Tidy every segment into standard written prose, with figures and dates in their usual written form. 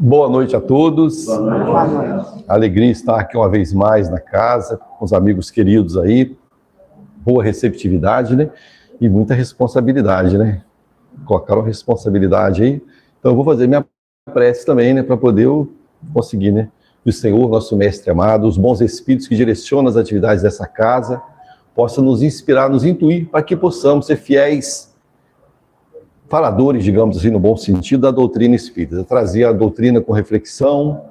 Boa noite a todos. Boa noite. Alegria estar aqui uma vez mais na casa, com os amigos queridos aí. Boa receptividade, né? E muita responsabilidade, né? Colocaram responsabilidade aí. Então eu vou fazer minha prece também, né? Para poder eu conseguir, né? O Senhor, nosso Mestre amado, os bons espíritos que direcionam as atividades dessa casa, possam nos inspirar, nos intuir, para que possamos ser fiéis faladores, digamos assim, no bom sentido, da doutrina espírita. Trazer a doutrina com reflexão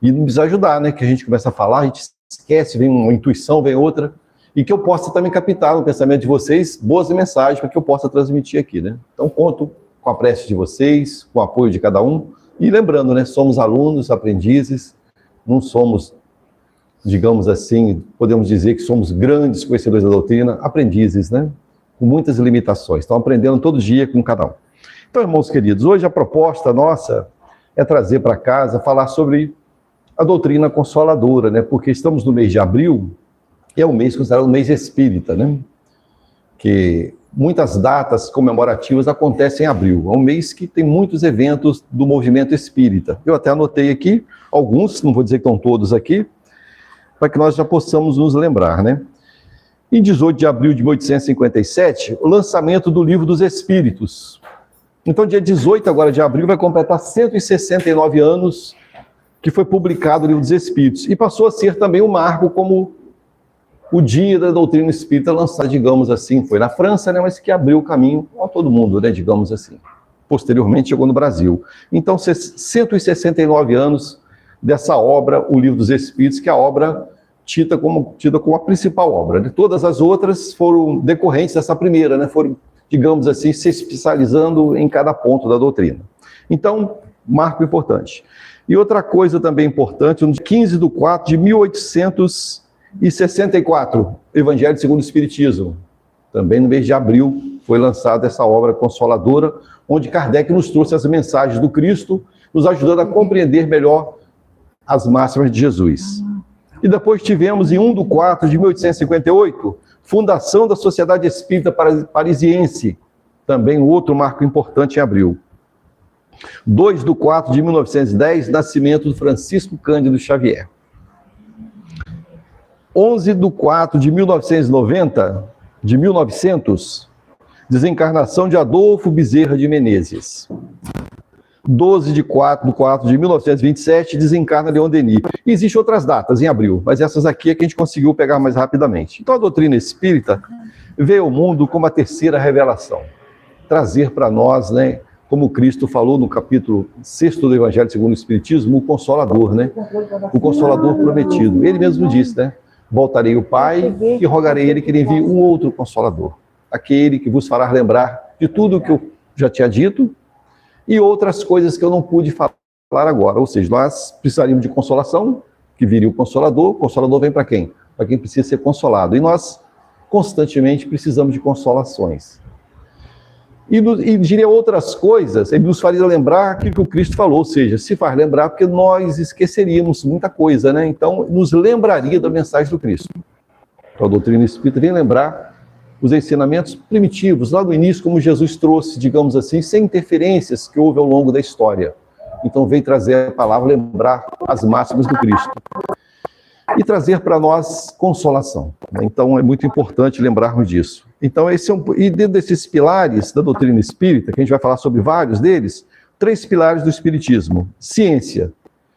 e nos ajudar, né? Que a gente começa a falar, a gente esquece, vem uma intuição, vem outra, e que eu possa também captar no pensamento de vocês boas mensagens para que eu possa transmitir aqui, né? Então, conto com a prece de vocês, com o apoio de cada um, e lembrando, né? Somos alunos, aprendizes, não somos, digamos assim, podemos dizer que somos grandes conhecedores da doutrina, aprendizes, né? Com muitas limitações. Estão aprendendo todo dia com cada um. Então, irmãos queridos, hoje a proposta nossa é trazer para casa, falar sobre a doutrina consoladora, né? Porque estamos no mês de abril, e é um mês considerado um mês espírita, né? Que muitas datas comemorativas acontecem em abril. É um mês que tem muitos eventos do movimento espírita. Eu até anotei aqui alguns, não vou dizer que estão todos aqui, para que nós já possamos nos lembrar, né? Em 18 de abril de 1857, o lançamento do Livro dos Espíritos. Então, dia 18 agora de abril vai completar 169 anos que foi publicado o Livro dos Espíritos. E passou a ser também um marco como o dia da doutrina espírita lançada, digamos assim. Foi na França, né, mas que abriu o caminho a todo mundo, né, digamos assim. Posteriormente chegou no Brasil. Então, 169 anos dessa obra, o Livro dos Espíritos, que é a obra tida como a principal obra, né? Todas as outras foram decorrentes dessa primeira, né? Foram, digamos assim, se especializando em cada ponto da doutrina. Então, marco importante. E outra coisa também importante, no 15 de 4 de 1864, Evangelho segundo o Espiritismo. Também no mês de abril foi lançada essa obra consoladora, onde Kardec nos trouxe as mensagens do Cristo, nos ajudando a compreender melhor as máximas de Jesus. E depois tivemos, em 1 de 4 de 1858, fundação da Sociedade Espírita Parisiense, também outro marco importante em abril. 2 de 4 de 1910, nascimento do Francisco Cândido Xavier. 11 de 4 de 1900, desencarnação de Adolfo Bezerra de Menezes. 12 de 4 de 1927, desencarna Leon Denis. E existem outras datas em abril, mas essas aqui é que a gente conseguiu pegar mais rapidamente. Então a doutrina espírita veio ao mundo como a terceira revelação. Trazer para nós, né, como Cristo falou no capítulo 6 do Evangelho segundo o Espiritismo, o Consolador, né? O Consolador prometido. Ele mesmo disse, né? Voltarei ao Pai e rogarei a Ele que Ele envie um outro Consolador. Aquele que vos fará lembrar de tudo o que eu já tinha dito, e outras coisas que eu não pude falar agora. Ou seja, nós precisaríamos de consolação, que viria o Consolador vem para quem? Para quem precisa ser consolado. E nós, constantemente, precisamos de consolações. E diria outras coisas, ele nos faria lembrar aquilo que o Cristo falou, ou seja, se faz lembrar porque nós esqueceríamos muita coisa, né? Então, nos lembraria da mensagem do Cristo. Então, a doutrina espírita vem lembrar os ensinamentos primitivos, lá no início, como Jesus trouxe, digamos assim, sem interferências que houve ao longo da história. Então, vem trazer a palavra, lembrar as máximas do Cristo. E trazer para nós consolação. Então, é muito importante lembrarmos disso. Então, e dentro desses pilares da doutrina espírita, que a gente vai falar sobre vários deles, 3 pilares do espiritismo. Ciência,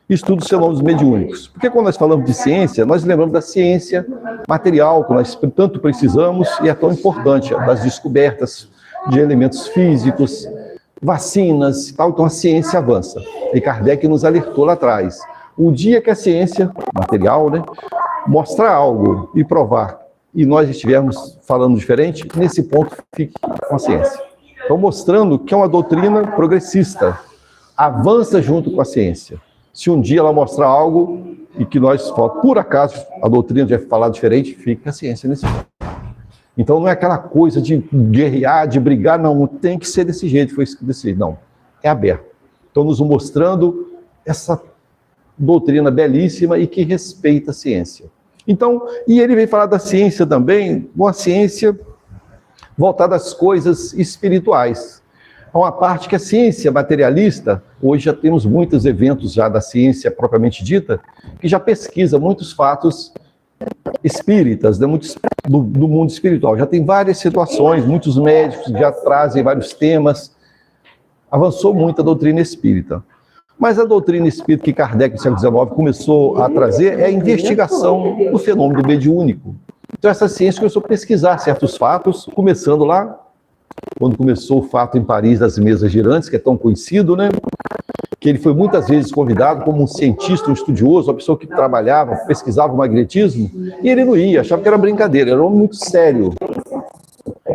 estudos dos fenômenos mediúnicos. Porque quando nós falamos de ciência, nós lembramos da ciência material, que nós tanto precisamos e é tão importante, das descobertas de elementos físicos, vacinas e tal. Então a ciência avança. E Kardec nos alertou lá atrás. O dia que a ciência material, né, mostrar algo e provar, e nós estivermos falando diferente, nesse ponto fique com a ciência. Então mostrando que é uma doutrina progressista, avança junto com a ciência. Se um dia ela mostrar algo e que nós, por acaso, a doutrina vai falar diferente, fica a ciência nesse ponto. Então não é aquela coisa de guerrear, de brigar, não, tem que ser desse jeito, foi escrito desse jeito, não. É aberto. Então nos mostrando essa doutrina belíssima e que respeita a ciência. Então, e ele vem falar da ciência também, uma ciência voltada às coisas espirituais. Há uma parte que a ciência materialista, hoje já temos muitos eventos já da ciência propriamente dita, que já pesquisa muitos fatos espíritas, né, muitos do mundo espiritual. Já tem várias situações, muitos médicos já trazem vários temas. Avançou muito a doutrina espírita. Mas a doutrina espírita que Kardec, no século XIX, começou a trazer é a investigação do fenômeno mediúnico. Então essa ciência começou a pesquisar certos fatos, começando lá, quando começou o fato em Paris das mesas girantes, que é tão conhecido, né? Que ele foi muitas vezes convidado como um cientista, um estudioso, uma pessoa que trabalhava, pesquisava o magnetismo, e ele não ia, achava que era brincadeira, era um homem muito sério.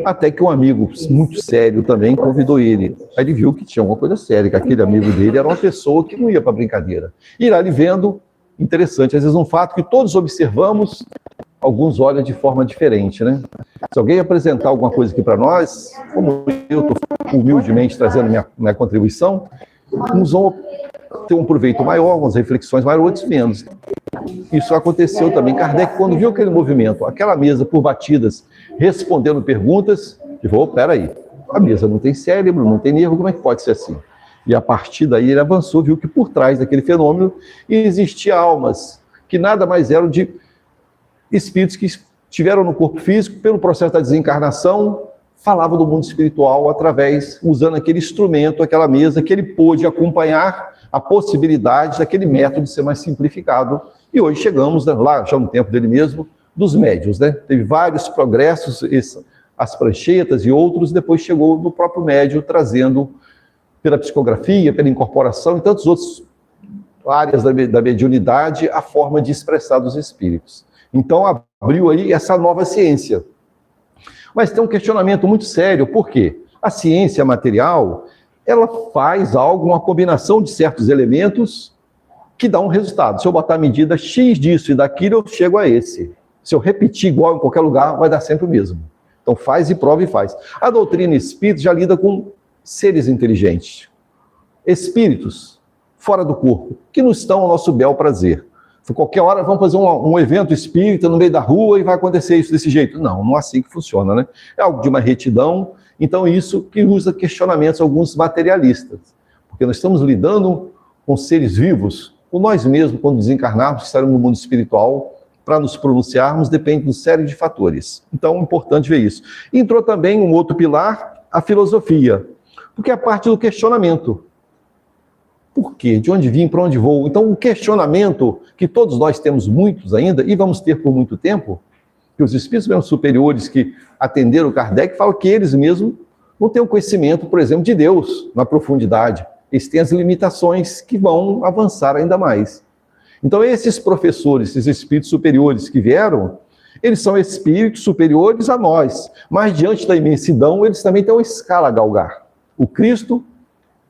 Até que um amigo muito sério também convidou ele. Aí ele viu que tinha alguma coisa séria, que aquele amigo dele era uma pessoa que não ia para brincadeira. E lá ele vendo, interessante, às vezes um fato que todos observamos, alguns olham de forma diferente, né? Se alguém apresentar alguma coisa aqui para nós, como eu estou humildemente trazendo minha contribuição, uns vão ter um proveito maior, umas reflexões maiores, outros menos. Isso aconteceu também. Kardec, quando viu aquele movimento, aquela mesa por batidas, respondendo perguntas, ele falou, peraí, a mesa não tem cérebro, não tem nervo, como é que pode ser assim? E a partir daí ele avançou, viu que por trás daquele fenômeno existiam almas, que nada mais eram de espíritos que estiveram no corpo físico, pelo processo da desencarnação, falavam do mundo espiritual através, usando aquele instrumento, aquela mesa, que ele pôde acompanhar a possibilidade daquele método ser mais simplificado. E hoje chegamos, né, lá, já no tempo dele mesmo, dos médiuns, né? Teve vários progressos, as pranchetas e outros, depois chegou no próprio médium, trazendo pela psicografia, pela incorporação e tantas outras áreas da mediunidade a forma de expressar dos espíritos. Então abriu aí essa nova ciência. Mas tem um questionamento muito sério, por quê? A ciência material, ela faz algo, uma combinação de certos elementos que dá um resultado. Se eu botar a medida X disso e daquilo, eu chego a esse. Se eu repetir igual em qualquer lugar, vai dar sempre o mesmo. Então faz e prova e faz. A doutrina espírita já lida com seres inteligentes, espíritos fora do corpo, que não estão ao nosso bel prazer. Qualquer hora vamos fazer um evento espírita no meio da rua e vai acontecer isso desse jeito. Não, não é assim que funciona, né? É algo de uma retidão. Então isso que usa questionamentos alguns materialistas. Porque nós estamos lidando com seres vivos, com nós mesmos, quando desencarnarmos, estaremos no mundo espiritual, para nos pronunciarmos, depende de uma série de fatores. Então é importante ver isso. Entrou também um outro pilar, a filosofia, porque é a parte do questionamento. Por quê? De onde vim, para onde vou? Então, um questionamento que todos nós temos muitos ainda, e vamos ter por muito tempo, que os espíritos mesmo superiores que atenderam Kardec falam que eles mesmos não têm o conhecimento, por exemplo, de Deus na profundidade. Eles têm as limitações que vão avançar ainda mais. Então, esses professores, esses espíritos superiores que vieram, eles são espíritos superiores a nós, mas diante da imensidão, eles também têm uma escala a galgar. O Cristo,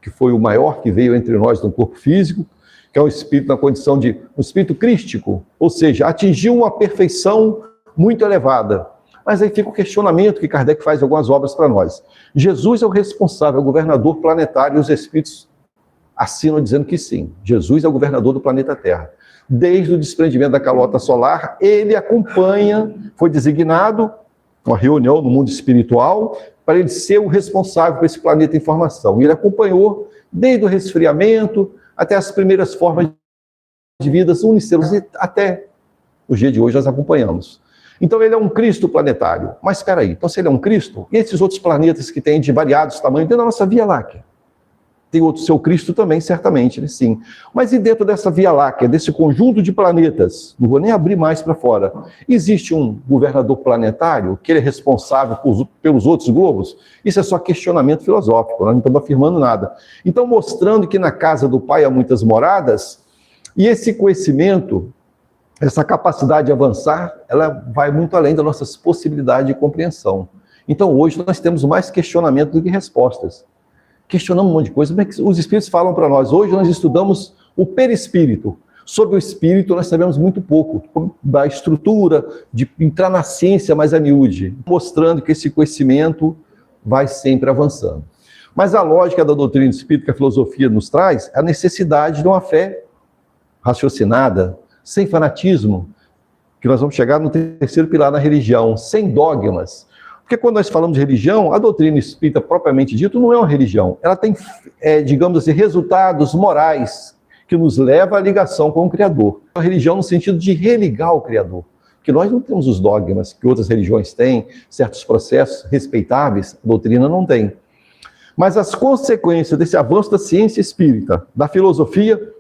que foi o maior que veio entre nós no corpo físico, que é um espírito na condição de um espírito crístico, ou seja, atingiu uma perfeição muito elevada. Mas aí fica o questionamento que Kardec faz em algumas obras para nós. Jesus é o responsável, é o governador planetário, e os espíritos assinam dizendo que sim, Jesus é o governador do planeta Terra. Desde o desprendimento da calota solar, ele acompanha, foi designado, uma reunião no mundo espiritual, para ele ser o responsável por esse planeta em formação. E ele acompanhou desde o resfriamento até as primeiras formas de vida unicelulares, e até o dia de hoje nós acompanhamos. Então ele é um Cristo planetário. Mas espera aí, então se ele é um Cristo, e esses outros planetas que têm de variados tamanhos dentro da nossa Via Láctea? Tem outro seu Cristo também, certamente, né? Sim. Mas e dentro dessa Via Láctea, desse conjunto de planetas, não vou nem abrir mais para fora, existe um governador planetário que ele é responsável pelos outros globos? Isso é só questionamento filosófico, nós não estamos afirmando nada. Então, mostrando que na casa do Pai há muitas moradas, e esse conhecimento, essa capacidade de avançar, ela vai muito além das nossas possibilidades de compreensão. Então, hoje nós temos mais questionamento do que respostas. Questionamos um monte de coisa, como é que os espíritos falam para nós? Hoje nós estudamos o perispírito. Sobre o espírito nós sabemos muito pouco, da estrutura, de entrar na ciência mais a miúde, mostrando que esse conhecimento vai sempre avançando. Mas a lógica da doutrina espírita que a filosofia nos traz é a necessidade de uma fé raciocinada, sem fanatismo, que nós vamos chegar no terceiro pilar da religião, sem dogmas. Porque quando nós falamos de religião, a doutrina espírita propriamente dito não é uma religião. Ela tem, digamos assim, resultados morais que nos levam à ligação com o Criador. A religião no sentido de religar o Criador. Porque nós não temos os dogmas que outras religiões têm, certos processos respeitáveis, a doutrina não tem. Mas as consequências desse avanço da ciência espírita, da filosofia,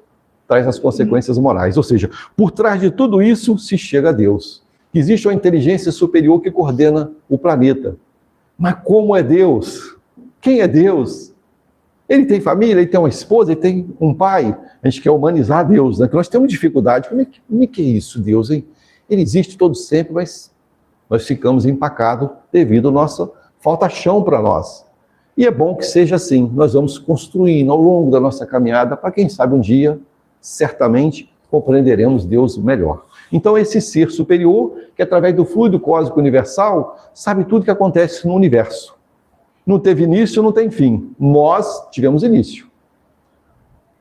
traz as consequências morais. Ou seja, por trás de tudo isso se chega a Deus. Existe uma inteligência superior que coordena o planeta. Mas como é Deus? Quem é Deus? Ele tem família, ele tem uma esposa, ele tem um pai. A gente quer humanizar Deus, né? Porque nós temos dificuldade. Como é que é isso, Deus, hein? Ele existe todo sempre, mas nós ficamos empacados devido à nossa falta chão para nós. E é bom que seja assim. Nós vamos construindo ao longo da nossa caminhada, para quem sabe um dia, certamente, compreenderemos Deus melhor. Então, esse ser superior, que através do fluido cósmico universal, sabe tudo que acontece no universo. Não teve início, não tem fim. Nós tivemos início.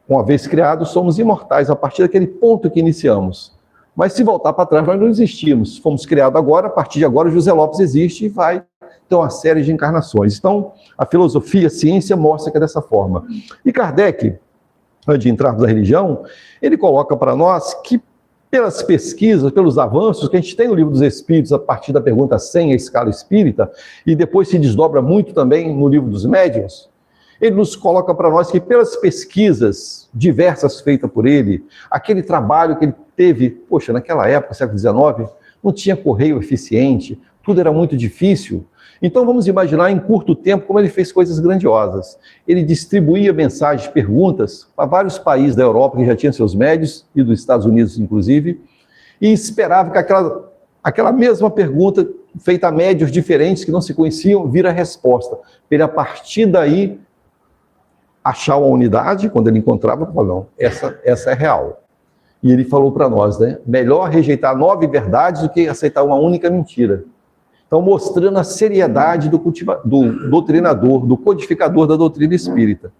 Uma vez criados, somos imortais a partir daquele ponto que iniciamos. Mas se voltar para trás, nós não existimos. Fomos criados agora, a partir de agora, José Lopes existe e vai ter uma série de encarnações. Então, a filosofia, a ciência mostra que é dessa forma. E Kardec, antes de entrarmos na religião, ele coloca para nós que pelas pesquisas, pelos avanços que a gente tem no Livro dos Espíritos, a partir da pergunta 100, a escala espírita, e depois se desdobra muito também no Livro dos Médiuns, ele nos coloca para nós que pelas pesquisas diversas feitas por ele, aquele trabalho que ele teve, poxa, naquela época, século XIX, não tinha correio eficiente, tudo era muito difícil. Então vamos imaginar em curto tempo como ele fez coisas grandiosas. Ele distribuía mensagens, perguntas para vários países da Europa que já tinham seus médios, e dos Estados Unidos inclusive, e esperava que aquela mesma pergunta, feita a médios diferentes que não se conheciam, vira a resposta. Ele, a partir daí, achar uma unidade, quando ele encontrava, falou, não, essa é real. E ele falou para nós, né, melhor rejeitar 9 verdades do que aceitar uma única mentira. Então, mostrando a seriedade do doutrinador, do codificador da doutrina espírita.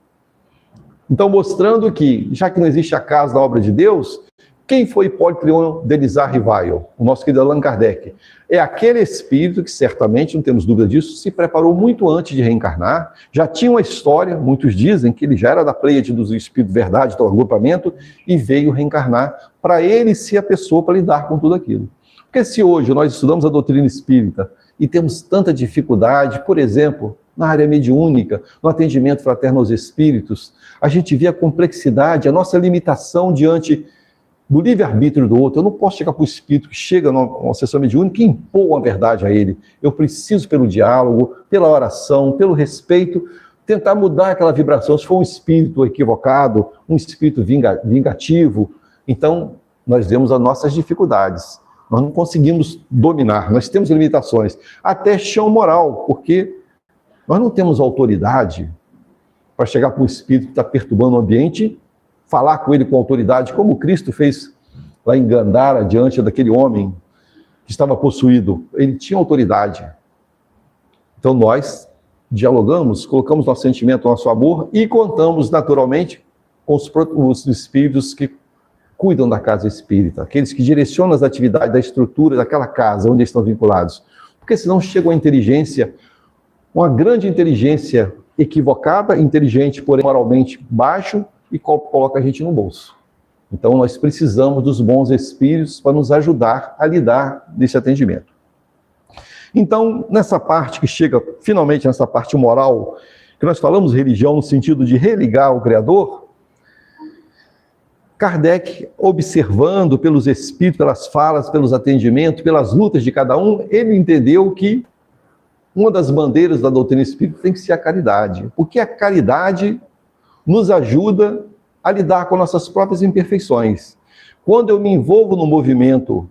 Então, mostrando que, já que não existe acaso na obra de Deus, quem foi Hipólito Leon Denisard Rivail, o nosso querido Allan Kardec? É aquele espírito que, certamente, não temos dúvida disso, se preparou muito antes de reencarnar, já tinha uma história, muitos dizem que ele já era da pleiade dos espíritos verdade, do agrupamento, e veio reencarnar para ele ser a pessoa para lidar com tudo aquilo. Porque se hoje nós estudamos a doutrina espírita e temos tanta dificuldade, por exemplo, na área mediúnica, no atendimento fraterno aos espíritos, a gente vê a complexidade, a nossa limitação diante do livre-arbítrio do outro. Eu não posso chegar para o espírito que chega numa sessão mediúnica e impor uma verdade a ele. Eu preciso, pelo diálogo, pela oração, pelo respeito, tentar mudar aquela vibração. Se for um espírito equivocado, um espírito vingativo, então nós vemos as nossas dificuldades. Nós não conseguimos dominar, nós temos limitações. Até chão moral, porque nós não temos autoridade para chegar para um espírito que está perturbando o ambiente, falar com ele com autoridade, como Cristo fez lá em Gandhara, diante daquele homem que estava possuído. Ele tinha autoridade. Então nós dialogamos, colocamos nosso sentimento, nosso amor e contamos naturalmente com os espíritos que cuidam da casa espírita, aqueles que direcionam as atividades da estrutura daquela casa onde estão vinculados. Porque senão chega uma inteligência, uma grande inteligência equivocada, inteligente, porém moralmente baixo, e coloca a gente no bolso. Então nós precisamos dos bons espíritos para nos ajudar a lidar desse atendimento. Então, nessa parte que chega, finalmente nessa parte moral, que nós falamos religião no sentido de religar o Criador, Kardec, observando pelos espíritos, pelas falas, pelos atendimentos, pelas lutas de cada um, ele entendeu que uma das bandeiras da doutrina espírita tem que ser a caridade, porque a caridade nos ajuda a lidar com nossas próprias imperfeições. Quando eu me envolvo no movimento,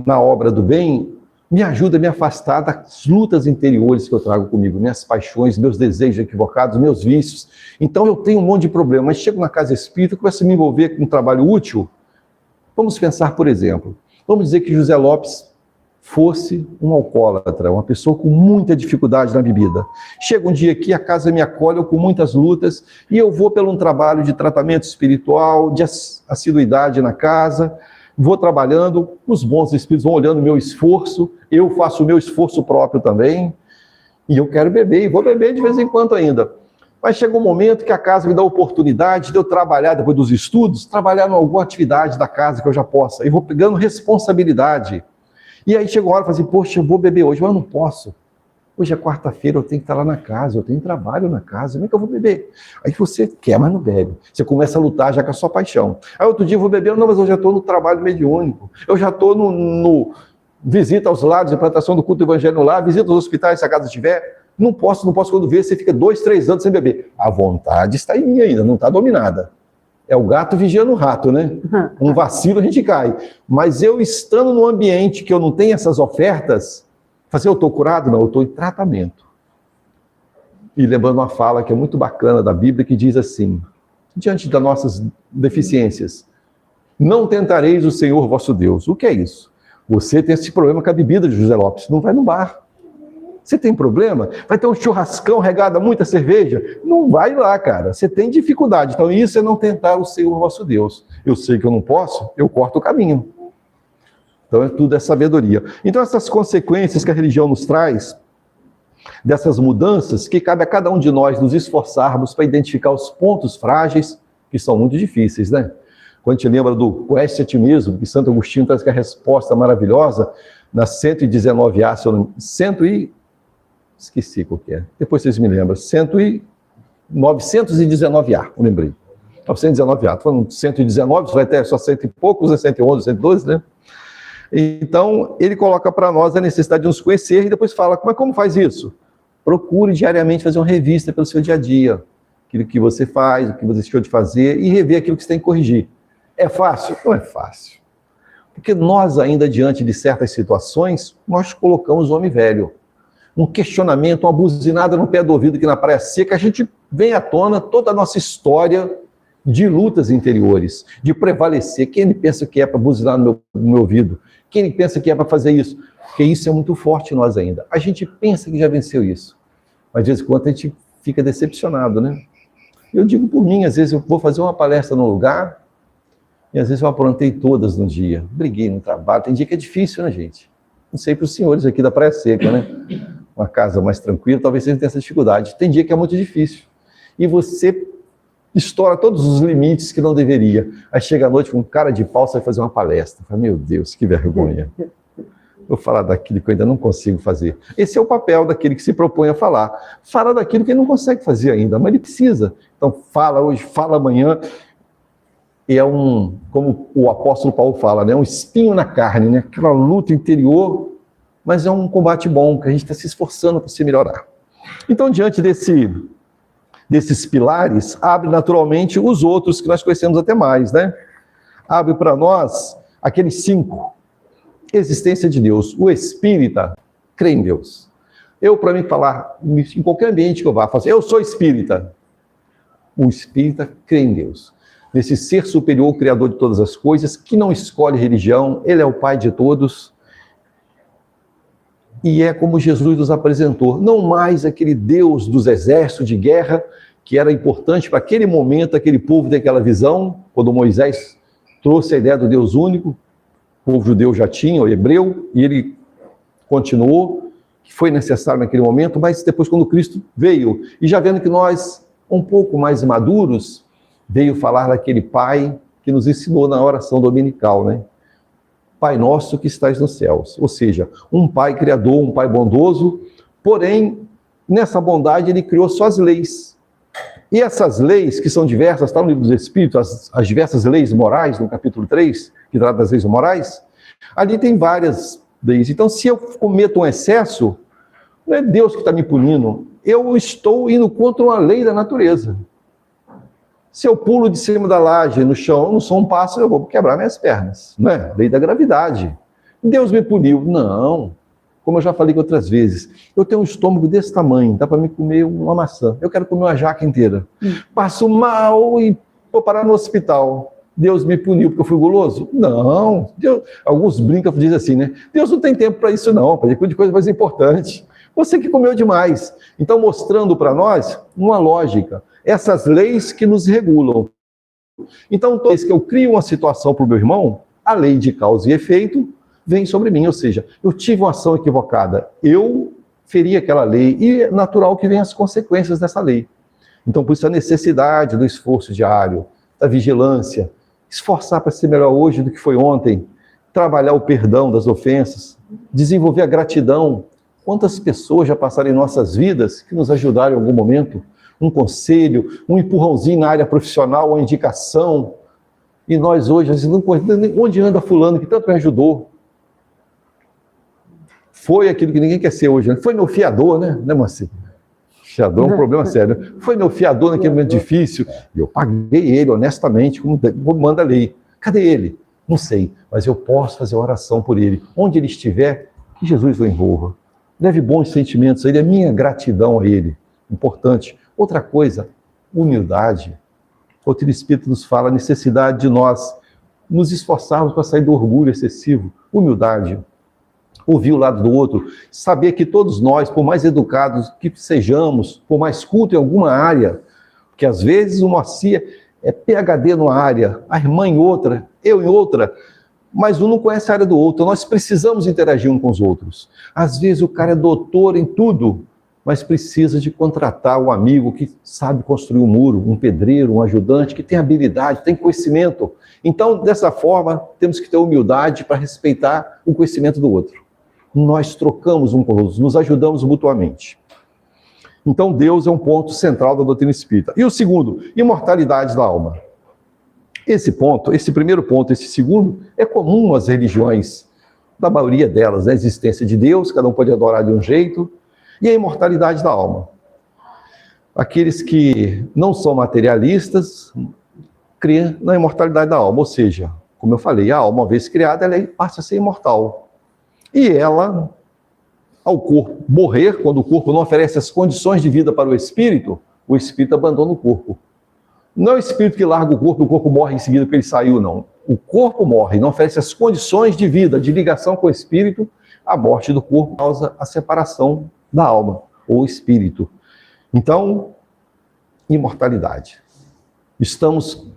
na obra do bem, me ajuda a me afastar das lutas interiores que eu trago comigo, minhas paixões, meus desejos equivocados, meus vícios. Então eu tenho um monte de problema, mas chego na casa espírita, começo a me envolver com um trabalho útil. Vamos pensar, por exemplo, vamos dizer que José Lopes fosse um alcoólatra, uma pessoa com muita dificuldade na bebida. Chega um dia aqui, a casa me acolhe, eu com muitas lutas, e eu vou pelo um trabalho de tratamento espiritual, de assiduidade na casa, vou trabalhando, os bons espíritos vão olhando o meu esforço, eu faço o meu esforço próprio também, e eu quero beber, e vou beber de vez em quando ainda. Mas chega um momento que a casa me dá a oportunidade de eu trabalhar, depois dos estudos, trabalhar em alguma atividade da casa que eu já possa, e vou pegando responsabilidade. E aí chega uma hora e falo assim, poxa, eu vou beber hoje, mas eu não posso. Hoje é quarta-feira, eu tenho que estar lá na casa, eu tenho trabalho na casa, como é que eu vou beber? Aí você quer, mas não bebe. Você começa a lutar já com a sua paixão. Aí outro dia eu vou beber, não, mas eu já estou no trabalho mediúnico, eu já estou no visita aos lares, implantação do culto evangelho lá, visita aos hospitais se a casa tiver. Não posso, quando vê, você fica 2, 3 anos sem beber. A vontade está em mim ainda, não está dominada. É o gato vigiando o rato, né? Um vacilo a gente cai. Mas eu estando num ambiente que eu não tenho essas ofertas, eu estou curado? Não, eu estou em tratamento. E lembrando uma fala que é muito bacana da Bíblia, que diz assim, diante das nossas deficiências, não tentareis o Senhor vosso Deus. O que é isso? Você tem esse problema com a bebida de José Lopes, não vai no bar. Você tem problema? Vai ter um churrascão regado a muita cerveja? Não vai lá, cara. Você tem dificuldade. Então isso é não tentar o Senhor vosso Deus. Eu sei que eu não posso, eu corto o caminho. Então tudo é sabedoria. Então essas consequências que a religião nos traz, dessas mudanças, que cabe a cada um de nós nos esforçarmos para identificar os pontos frágeis, que são muito difíceis, né? Quando a gente lembra do conhece a ti mesmo, que Santo Agostinho traz que a resposta maravilhosa, na 119A, esqueci qual que é, depois vocês me lembram, 919A, eu lembrei. 919A, estou falando 119, vai ter só 100 e poucos, 111, 112, né? Então, ele coloca para nós a necessidade de nos conhecer e depois fala, mas como faz isso? Procure diariamente fazer uma revista pelo seu dia a dia, aquilo que você faz, o que você deixou de fazer e rever aquilo que você tem que corrigir. É fácil? Não é fácil. Porque nós ainda, diante de certas situações, nós colocamos o homem velho. Um questionamento, uma buzinada no pé do ouvido que na praia seca, a gente vem à tona toda a nossa história de lutas interiores, de prevalecer. Quem ele pensa que é para buzinar no meu ouvido? Quem ele pensa que é para fazer isso? Porque isso é muito forte em nós ainda. A gente pensa que já venceu isso, mas de vez em quando a gente fica decepcionado, né? Eu digo por mim, às vezes eu vou fazer uma palestra num lugar e às vezes eu aprontei todas no dia, briguei no trabalho, tem dia que é difícil, né, gente? Não sei para os senhores aqui da Praia Seca, né? Uma casa mais tranquila, talvez vocês tenham essa dificuldade. Tem dia que é muito difícil. E você estoura todos os limites que não deveria. Aí chega à noite com um cara de pau, você vai fazer uma palestra. Fala, meu Deus, que vergonha. Vou falar daquilo que eu ainda não consigo fazer. Esse é o papel daquele que se propõe a falar. Fala daquilo que ele não consegue fazer ainda, mas ele precisa. Então fala hoje, fala amanhã. E é como o apóstolo Paulo fala, né? Um espinho na carne, né? Aquela luta interior, mas é um combate bom, que a gente está se esforçando para se melhorar. Então, diante desses pilares, abre naturalmente os outros que nós conhecemos até mais, né? Abre para nós aqueles 5. Existência de Deus. O espírita crê em Deus. Eu, para mim, falar em qualquer ambiente que eu vá, falo assim, eu sou espírita. O espírita crê em Deus. Nesse ser superior, criador de todas as coisas, que não escolhe religião, ele é o pai de todos. E é como Jesus nos apresentou, não mais aquele Deus dos exércitos de guerra, que era importante para aquele momento, aquele povo ter aquela visão, quando Moisés trouxe a ideia do Deus único, o povo judeu já tinha, o hebreu, e ele continuou, que foi necessário naquele momento, mas depois quando Cristo veio, e já vendo que nós, um pouco mais maduros, veio falar daquele Pai que nos ensinou na oração dominical, né? Pai nosso que estás nos céus. Ou seja, um Pai criador, um Pai bondoso, porém, nessa bondade ele criou suas leis. E essas leis, que são diversas, está no livro dos Espíritos, as diversas leis morais, no capítulo 3, que trata das leis morais, ali tem várias leis. Então, se eu cometo um excesso, não é Deus que está me punindo, eu estou indo contra uma lei da natureza. Se eu pulo de cima da laje, no chão, eu não sou um pássaro, eu vou quebrar minhas pernas. Não é? Lei da gravidade. Deus me puniu. Não. Como eu já falei outras vezes, eu tenho um estômago desse tamanho, dá para me comer uma maçã. Eu quero comer uma jaca inteira. Passo mal e vou parar no hospital. Deus me puniu porque eu fui guloso? Não. Alguns brincam e dizem assim, né? Deus não tem tempo para isso não, para de coisa mais importante. Você que comeu demais. Então, mostrando para nós uma lógica. Essas leis que nos regulam. Então, toda vez que eu crio uma situação para o meu irmão, a lei de causa e efeito vem sobre mim, ou seja, eu tive uma ação equivocada, eu feri aquela lei, e é natural que venham as consequências dessa lei. Então, por isso a necessidade do esforço diário, da vigilância, esforçar para ser melhor hoje do que foi ontem, trabalhar o perdão das ofensas, desenvolver a gratidão. Quantas pessoas já passaram em nossas vidas que nos ajudaram em algum momento? Um conselho, um empurrãozinho na área profissional, uma indicação. E nós hoje, às vezes, onde anda fulano que tanto me ajudou? Foi aquilo que ninguém quer ser hoje. Foi meu fiador, né, Marci? Fiador é um problema sério. Foi meu fiador naquele momento difícil. E eu paguei ele honestamente, como manda a lei. Cadê ele? Não sei, mas eu posso fazer oração por ele. Onde ele estiver, que Jesus o envolva. Leve bons sentimentos a ele, a minha gratidão a ele. Importante. Outra coisa, humildade. O Outro Espírito nos fala a necessidade de nós nos esforçarmos para sair do orgulho excessivo. Humildade. Ouvir o lado do outro, saber que todos nós, por mais educados que sejamos, por mais culto em alguma área, porque às vezes o Moacir é PhD numa área, a irmã em outra, eu em outra, mas um não conhece a área do outro, nós precisamos interagir uns com os outros. Às vezes o cara é doutor em tudo, mas precisa de contratar um amigo que sabe construir um muro, um pedreiro, um ajudante, que tem habilidade, tem conhecimento. Então, dessa forma, temos que ter humildade para respeitar o conhecimento do outro. Nós trocamos um com os outros, nos ajudamos mutuamente. Então, Deus é um ponto central da doutrina espírita. E o segundo, imortalidade da alma. Esse ponto, esse primeiro ponto, esse segundo, é comum às religiões, da maioria delas, né? A existência de Deus, cada um pode adorar de um jeito, e a imortalidade da alma. Aqueles que não são materialistas, creem na imortalidade da alma, ou seja, como eu falei, a alma, uma vez criada, ela passa a ser imortal. E ela, ao corpo morrer, quando o corpo não oferece as condições de vida para o espírito abandona o corpo. Não é o espírito que larga o corpo morre em seguida porque ele saiu, não. O corpo morre, não oferece as condições de vida, de ligação com o espírito, a morte do corpo causa a separação da alma, ou espírito. Então, imortalidade. Estamos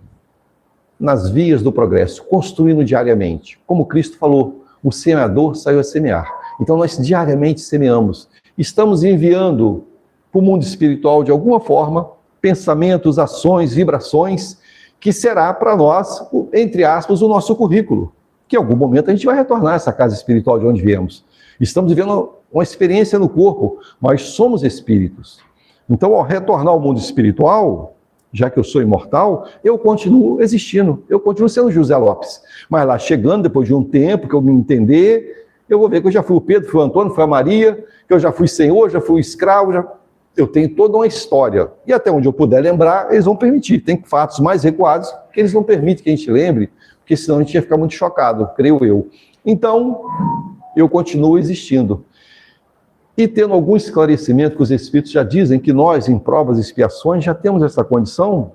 nas vias do progresso, construindo diariamente. Como Cristo falou, o semeador saiu a semear. Então nós diariamente semeamos. Estamos enviando para o mundo espiritual, de alguma forma, pensamentos, ações, vibrações, que será para nós, entre aspas, o nosso currículo. Que em algum momento a gente vai retornar a essa casa espiritual de onde viemos. Estamos vivendo uma experiência no corpo, mas somos espíritos. Então, ao retornar ao mundo espiritual, já que eu sou imortal, eu continuo existindo, eu continuo sendo José Lopes. Mas lá chegando, depois de um tempo que eu me entender, eu vou ver que eu já fui o Pedro, fui o Antônio, fui a Maria, que eu já fui senhor, já fui escravo, eu tenho toda uma história. E até onde eu puder lembrar, eles vão permitir. Tem fatos mais recuados que eles não permitem que a gente lembre, porque senão a gente ia ficar muito chocado, creio eu. Então, eu continuo existindo. E tendo algum esclarecimento que os Espíritos já dizem que nós, em provas e expiações, já temos essa condição,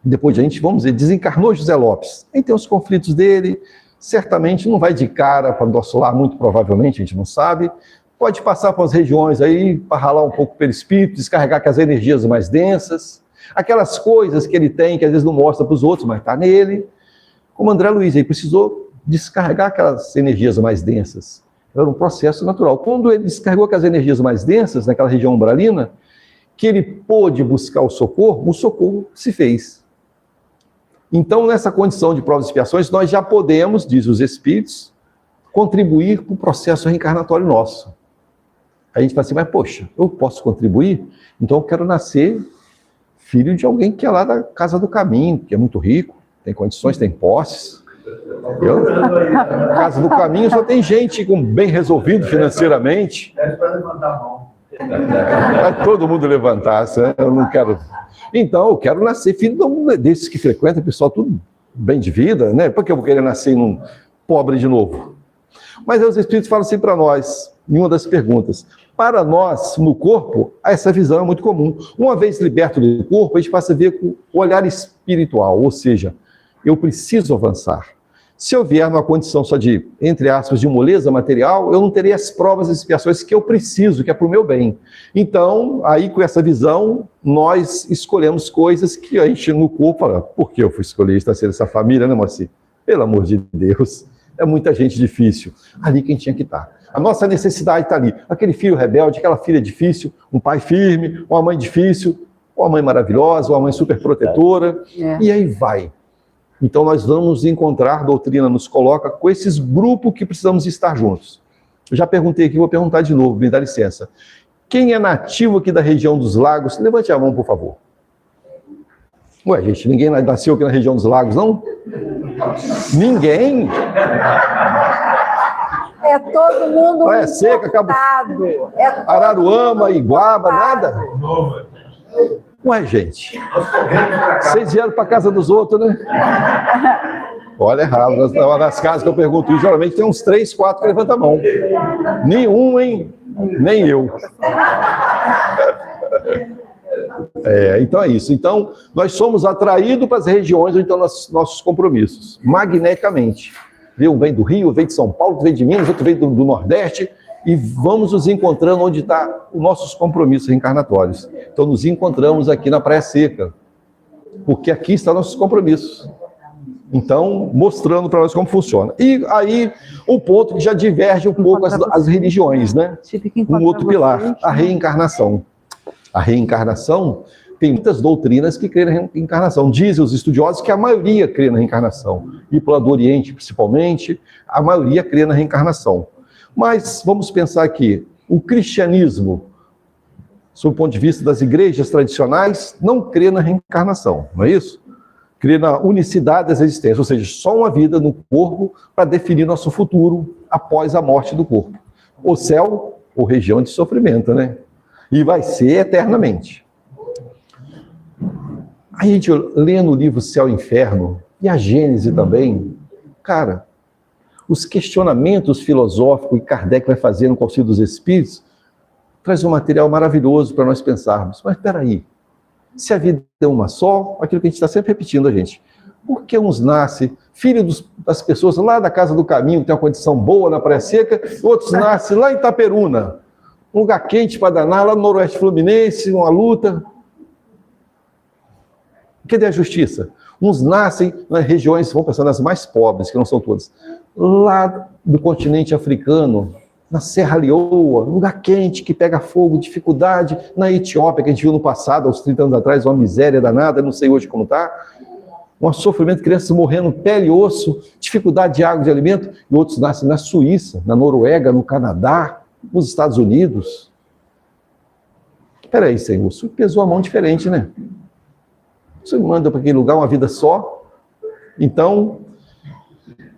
depois a gente, vamos dizer, desencarnou José Lopes. Aí tem os conflitos dele, certamente não vai de cara para nosso lar, muito provavelmente, a gente não sabe. Pode passar para as regiões aí, para ralar um pouco pelo Espírito, descarregar com as energias mais densas, aquelas coisas que ele tem, que às vezes não mostra para os outros, mas está nele. Como André Luiz, aí precisou descarregar aquelas energias mais densas. Era um processo natural. Quando ele descarregou com as energias mais densas, naquela região umbralina, que ele pôde buscar o socorro se fez. Então, nessa condição de provas e expiações, nós já podemos, diz os Espíritos, contribuir para o processo reencarnatório nosso. Aí a gente fala assim, mas poxa, eu posso contribuir? Então eu quero nascer filho de alguém que é lá da Casa do Caminho, que é muito rico, tem condições, tem posses. Casa do Caminho só tem gente bem resolvido financeiramente. É para levantar a mão. Vai todo mundo levantar, eu não quero. Então, eu quero nascer filho desses que frequentam, pessoal tudo bem de vida, né? Por que eu vou querer nascer num pobre de novo? Mas aí os Espíritos falam assim para nós, em uma das perguntas, para nós, no corpo, essa visão é muito comum. Uma vez liberto do corpo, a gente passa a ver com o olhar espiritual, ou seja, eu preciso avançar. Se eu vier numa condição só de, entre aspas, de moleza material, eu não terei as provas e expiações que eu preciso, que é para o meu bem. Então, aí com essa visão, nós escolhemos coisas que a gente no corpo fala, por que eu fui escolher estar sendo essa família, né, Moacir? Pelo amor de Deus, é muita gente difícil. Ali quem tinha que estar. A nossa necessidade está ali. Aquele filho rebelde, aquela filha difícil, um pai firme, uma mãe difícil, uma mãe maravilhosa, uma mãe super protetora, e aí vai. Então nós vamos encontrar, a doutrina nos coloca com esses grupos que precisamos estar juntos. Eu já perguntei aqui, vou perguntar de novo, me dá licença. Quem é nativo aqui da região dos lagos? Levante a mão, por favor. Ué, gente, ninguém nasceu aqui na região dos lagos, não? Ninguém? É todo mundo Praia Seca, Cabo... Araruama, Iguaba, nada? Ué, gente, vocês vieram para a casa dos outros, né? Olha, errado. Nas casas que eu pergunto isso, geralmente tem uns 3, 4 que levantam a mão. Nenhum, hein? Nem eu. Então é isso. Então, nós somos atraídos para as regiões onde estão nossos compromissos, magneticamente. Um vem do Rio, vem de São Paulo, vem de Minas, outro vem do Nordeste, e vamos nos encontrando onde estão os nossos compromissos reencarnatórios. Então, nos encontramos aqui na Praia Seca, porque aqui estão nossos compromissos. Então, mostrando para nós como funciona. E aí, um ponto que já diverge um pouco as religiões, né? Um outro pilar, a reencarnação. A reencarnação, tem muitas doutrinas que creem na reencarnação. Dizem os estudiosos que a maioria crê na reencarnação. E pelo do Oriente, principalmente, a maioria crê na reencarnação. Mas vamos pensar aqui, o cristianismo, sob o ponto de vista das igrejas tradicionais, não crê na reencarnação, não é isso? Crê na unicidade das existências, ou seja, só uma vida no corpo para definir nosso futuro após a morte do corpo. O céu, ou região de sofrimento, né? E vai ser eternamente. A gente lê no livro Céu e Inferno, e a Gênese também, cara, os questionamentos filosóficos que Kardec vai fazer no Concílio dos Espíritos, traz um material maravilhoso para nós pensarmos. Mas espera aí, se a vida é uma só, aquilo que a gente está sempre repetindo, gente, por que uns nascem, filhos das pessoas lá da Casa do Caminho, que tem uma condição boa na Praia Seca, outros nascem lá em Itaperuna, um lugar quente para danar, lá no Noroeste Fluminense, uma luta. Cadê a justiça? Uns nascem nas regiões, vamos pensar nas mais pobres, que não são todas, lá do continente africano, na Serra Leoa, lugar quente, que pega fogo, dificuldade, na Etiópia, que a gente viu no passado, aos 30 anos atrás, uma miséria danada, não sei hoje como está, um sofrimento, crianças morrendo, pele e osso, dificuldade de água, de alimento, e outros nascem na Suíça, na Noruega, no Canadá, nos Estados Unidos. Espera aí, Senhor, isso pesou a mão diferente, né? Você manda para aquele lugar uma vida só? Então,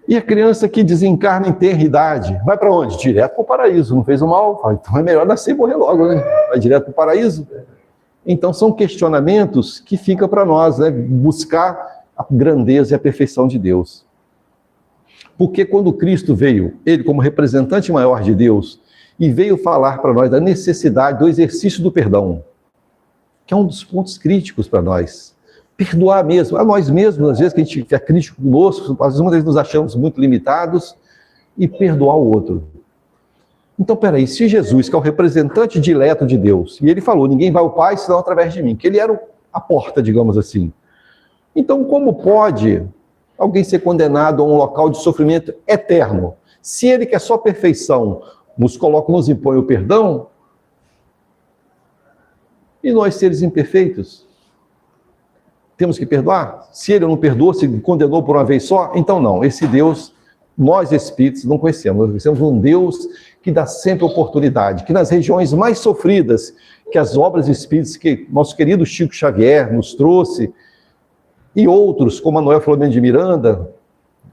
e a criança que desencarna em tenra idade, vai para onde? Direto para o paraíso, não fez o mal? Então é melhor nascer e morrer logo, né? Vai direto para o paraíso? Então são questionamentos que ficam para nós, né? Buscar a grandeza e a perfeição de Deus. Porque quando Cristo veio, ele como representante maior de Deus, e veio falar para nós da necessidade do exercício do perdão, que é um dos pontos críticos para nós. Perdoar mesmo, a nós mesmos, às vezes que a gente é crítico conosco, às vezes muitas vezes nos achamos muito limitados, e perdoar o outro. Então, peraí, se Jesus, que é o representante dileto de Deus, e ele falou, ninguém vai ao Pai senão através de mim, que ele era a porta, digamos assim. Então, como pode alguém ser condenado a um local de sofrimento eterno? Se ele que é só perfeição, nos coloca, nos impõe o perdão, e nós, seres imperfeitos, temos que perdoar? Se ele não perdoou, se condenou por uma vez só, então não. Esse Deus, nós espíritos não conhecemos. Nós conhecemos um Deus que dá sempre oportunidade, que nas regiões mais sofridas, que as obras espíritas que nosso querido Chico Xavier nos trouxe, e outros, como Manuel Filomeno de Miranda,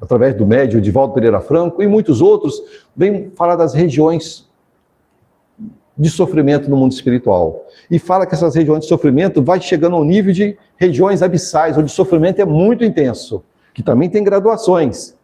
através do médium Divaldo Pereira Franco, e muitos outros, vêm falar das regiões de sofrimento no mundo espiritual. E fala que essas regiões de sofrimento vai chegando ao nível de regiões abissais, onde o sofrimento é muito intenso, que também tem graduações.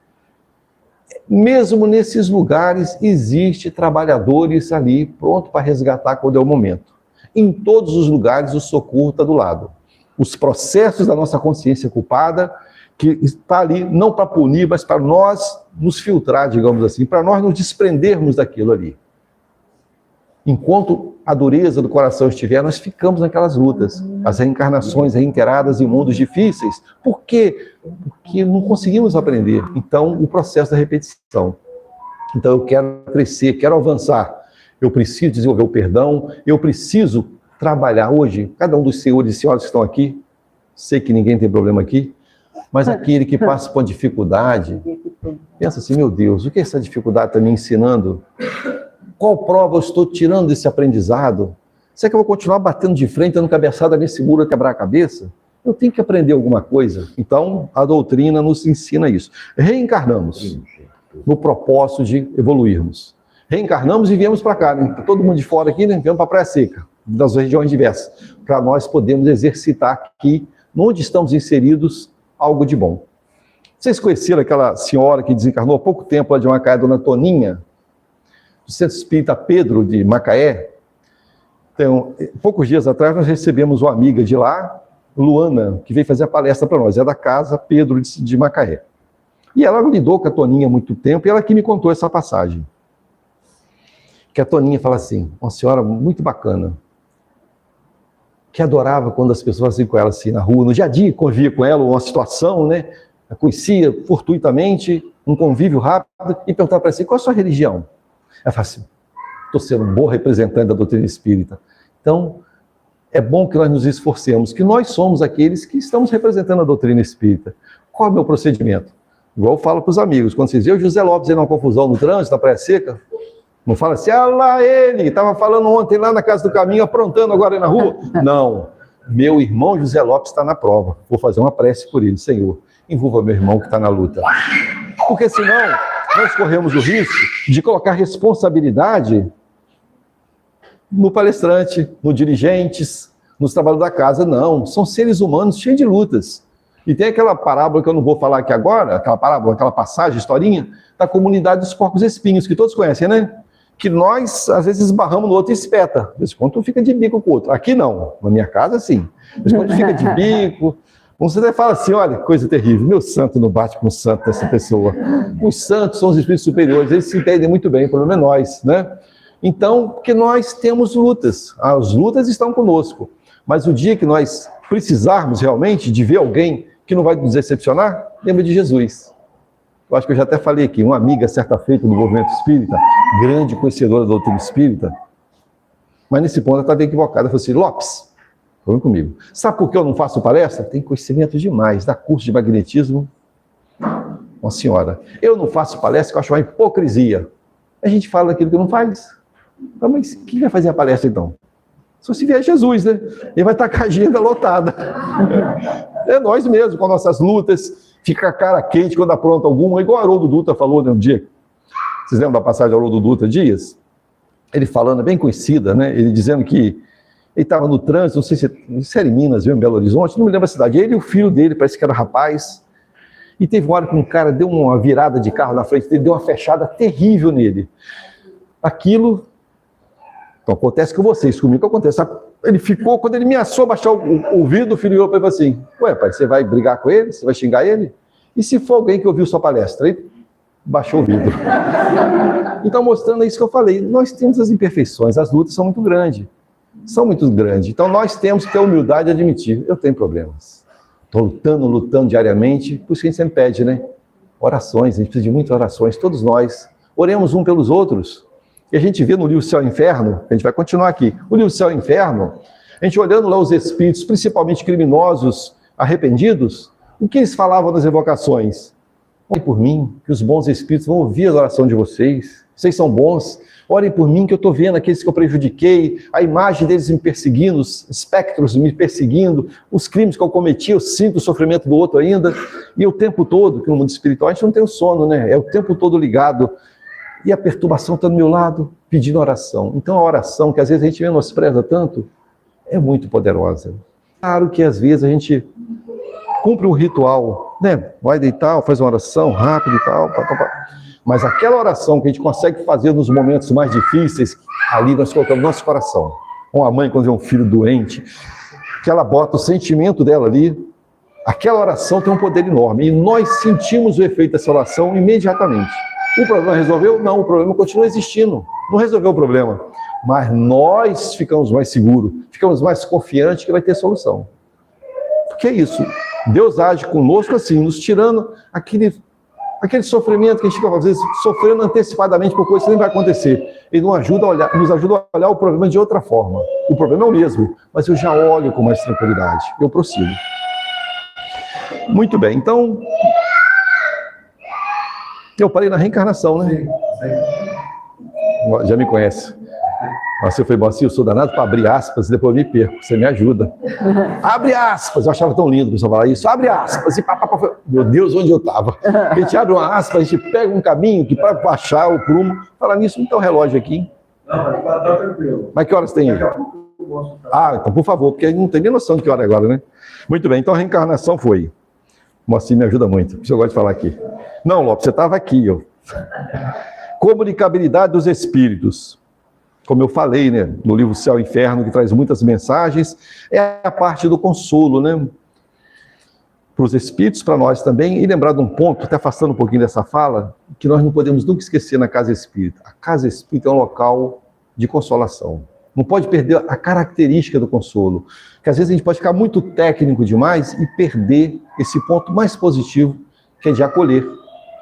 Mesmo nesses lugares, existe trabalhadores ali, pronto para resgatar quando é o momento. Em todos os lugares, o socorro está do lado. Os processos da nossa consciência culpada, que está ali não para punir, mas para nós nos filtrar, digamos assim, para nós nos desprendermos daquilo ali. Enquanto a dureza do coração estiver, nós ficamos naquelas lutas, as reencarnações reiteradas em mundos difíceis. Por quê? Porque não conseguimos aprender. Então, o processo da repetição. Então, eu quero crescer, quero avançar. Eu preciso desenvolver o perdão, eu preciso trabalhar hoje. Cada um dos senhores e senhoras que estão aqui, sei que ninguém tem problema aqui, mas aquele que passa por dificuldade, pensa assim, meu Deus, o que essa dificuldade está me ensinando? Qual prova eu estou tirando desse aprendizado? Será que eu vou continuar batendo de frente, dando cabeçada nesse muro a quebrar a cabeça? Eu tenho que aprender alguma coisa. Então, a doutrina nos ensina isso. Reencarnamos no propósito de evoluirmos. Reencarnamos e viemos para cá, né? Todo mundo de fora aqui, né? Viemos para a Praia Seca, das regiões diversas, para nós podermos exercitar aqui, onde estamos inseridos, algo de bom. Vocês conheceram aquela senhora que desencarnou há pouco tempo lá de Macaé, dona Toninha, do Centro Espírita Pedro de Macaé? Então, poucos dias atrás nós recebemos uma amiga de lá, Luana, que veio fazer a palestra para nós, é da casa Pedro de Macaé. E ela lidou com a Toninha há muito tempo, e ela que me contou essa passagem. Que a Toninha fala assim, uma senhora muito bacana, que adorava quando as pessoas iam com ela assim na rua, no dia a dia, convivia com ela, uma situação, né? A conhecia fortuitamente, um convívio rápido, e perguntava para ela assim, qual é a sua religião? Ela fala assim, estou sendo um bom representante da doutrina espírita. Então, é bom que nós nos esforcemos, que nós somos aqueles que estamos representando a doutrina espírita. Qual é o meu procedimento? Igual eu falo para os amigos, quando vocês veem o José Lopes aí numa confusão no trânsito, na Praia Seca, não fala assim, ah lá ele, estava falando ontem lá na Casa do Caminho, aprontando agora aí na rua. Não, meu irmão José Lopes está na prova, vou fazer uma prece por ele, Senhor, envolva meu irmão que está na luta. Porque senão, nós corremos o risco de colocar responsabilidade no palestrante, no dirigentes, nos trabalhos da casa. Não, são seres humanos cheios de lutas. E tem aquela parábola que eu não vou falar aqui agora, aquela parábola, aquela passagem, historinha, da comunidade dos porcos espinhos, que todos conhecem, né? Que nós, às vezes, esbarramos no outro e espeta. Às vezes, quando um fica de bico com o outro. Aqui não, na minha casa, sim. Às vezes, quando fica de bico, você até fala assim, olha, coisa terrível, meu santo não bate com o santo dessa pessoa. Os santos são os espíritos superiores, eles se entendem muito bem, o problema é nós, né? Então, porque nós temos lutas, as lutas estão conosco, mas o dia que nós precisarmos realmente de ver alguém que não vai nos decepcionar, lembra de Jesus. Eu acho que eu já até falei aqui, uma amiga certa feita do movimento espírita, grande conhecedora da doutrina espírita, mas nesse ponto ela estava equivocada, ela falou assim, Lopes, vem comigo, sabe por que eu não faço palestra? Tem conhecimento demais, dá curso de magnetismo, uma senhora, eu não faço palestra, que eu acho uma hipocrisia. A gente fala daquilo que não faz. Então, mas quem vai fazer a palestra então? Só se vier Jesus, né? Ele vai estar com a agenda lotada. É nós mesmos, com nossas lutas, fica a cara quente quando apronta alguma, igual o Haroldo Dutra falou um dia. Vocês lembram da passagem do Haroldo Dutra Dias? Ele falando, é bem conhecida, né? Ele dizendo que ele estava no trânsito, não sei se era em Minas, em Belo Horizonte, não me lembro a cidade. Ele e o filho dele, parece que era rapaz, e teve uma hora que um cara deu uma virada de carro na frente dele, deu uma fechada terrível nele. Aquilo, então acontece com vocês, comigo acontece. Ele ficou, quando ele me ameaçou baixar o vidro, o filho olhou para ele assim, ué pai, você vai brigar com ele? Você vai xingar ele? E se for alguém que ouviu sua palestra? Ele baixou o vidro. Então, mostrando isso que eu falei, nós temos as imperfeições, as lutas são muito grandes. São muito grandes. Então, nós temos que ter a humildade de admitir, eu tenho problemas. Estou lutando diariamente, por isso que a gente sempre pede, né? Orações, a gente precisa de muitas orações, todos nós. Oremos um pelos outros. E a gente vê no livro Céu e Inferno, a gente vai continuar aqui, o livro Céu e Inferno, a gente olhando lá os espíritos, principalmente criminosos, arrependidos, o que eles falavam nas evocações? Orem por mim, que os bons espíritos vão ouvir a oração de vocês, vocês são bons, orem por mim que eu estou vendo aqueles que eu prejudiquei, a imagem deles me perseguindo, os espectros me perseguindo, os crimes que eu cometi, eu sinto o sofrimento do outro ainda, e o tempo todo, que no mundo espiritual a gente não tem o sono, né? É o tempo todo ligado, e a perturbação está do meu lado, pedindo oração. Então a oração, que às vezes a gente menospreza tanto, é muito poderosa. Claro que às vezes a gente cumpre um ritual, né? Vai deitar, faz uma oração rápida e tal, mas aquela oração que a gente consegue fazer nos momentos mais difíceis, ali nós colocamos nosso coração. Uma mãe, quando vê um filho doente, que ela bota o sentimento dela ali, aquela oração tem um poder enorme, e nós sentimos o efeito dessa oração imediatamente. O problema resolveu? Não, o problema continua existindo. Não resolveu o problema. mas nós ficamos mais seguros, ficamos mais confiantes que vai ter solução. Porque é isso, Deus age conosco assim, nos tirando aquele sofrimento que a gente fica, às vezes, sofrendo antecipadamente por coisas que nem vai acontecer. Ele nos ajuda a olhar o problema de outra forma. O problema é o mesmo, mas eu já olho com mais tranquilidade, eu prossigo. Muito bem, então, eu parei na reencarnação, né? Já me conhece. Você foi bom assim, eu sou danado para abrir aspas, depois eu me perco, você me ajuda. Abre aspas, eu achava tão lindo o pessoal falar isso, abre aspas, e meu Deus, onde eu estava? A gente abre uma aspa, a gente pega um caminho que para baixar o prumo, falar nisso, não tem um relógio aqui. Não, está tranquilo. Mas que horas tem aí? Então por favor, porque não tem nem noção de que hora é agora, né? Muito bem, então a reencarnação foi. Moacir me ajuda muito, por isso eu gosto de falar aqui. Não, Lopes, você estava aqui, ó. Comunicabilidade dos espíritos. Como eu falei, né, no livro Céu e Inferno, que traz muitas mensagens, é a parte do consolo, né? Para os espíritos, para nós também, e lembrar de um ponto, até afastando um pouquinho dessa fala, que nós não podemos nunca esquecer na casa espírita. A casa espírita é um local de consolação. Não pode perder a característica do consolo, que às vezes a gente pode ficar muito técnico demais e perder esse ponto mais positivo, que é de acolher,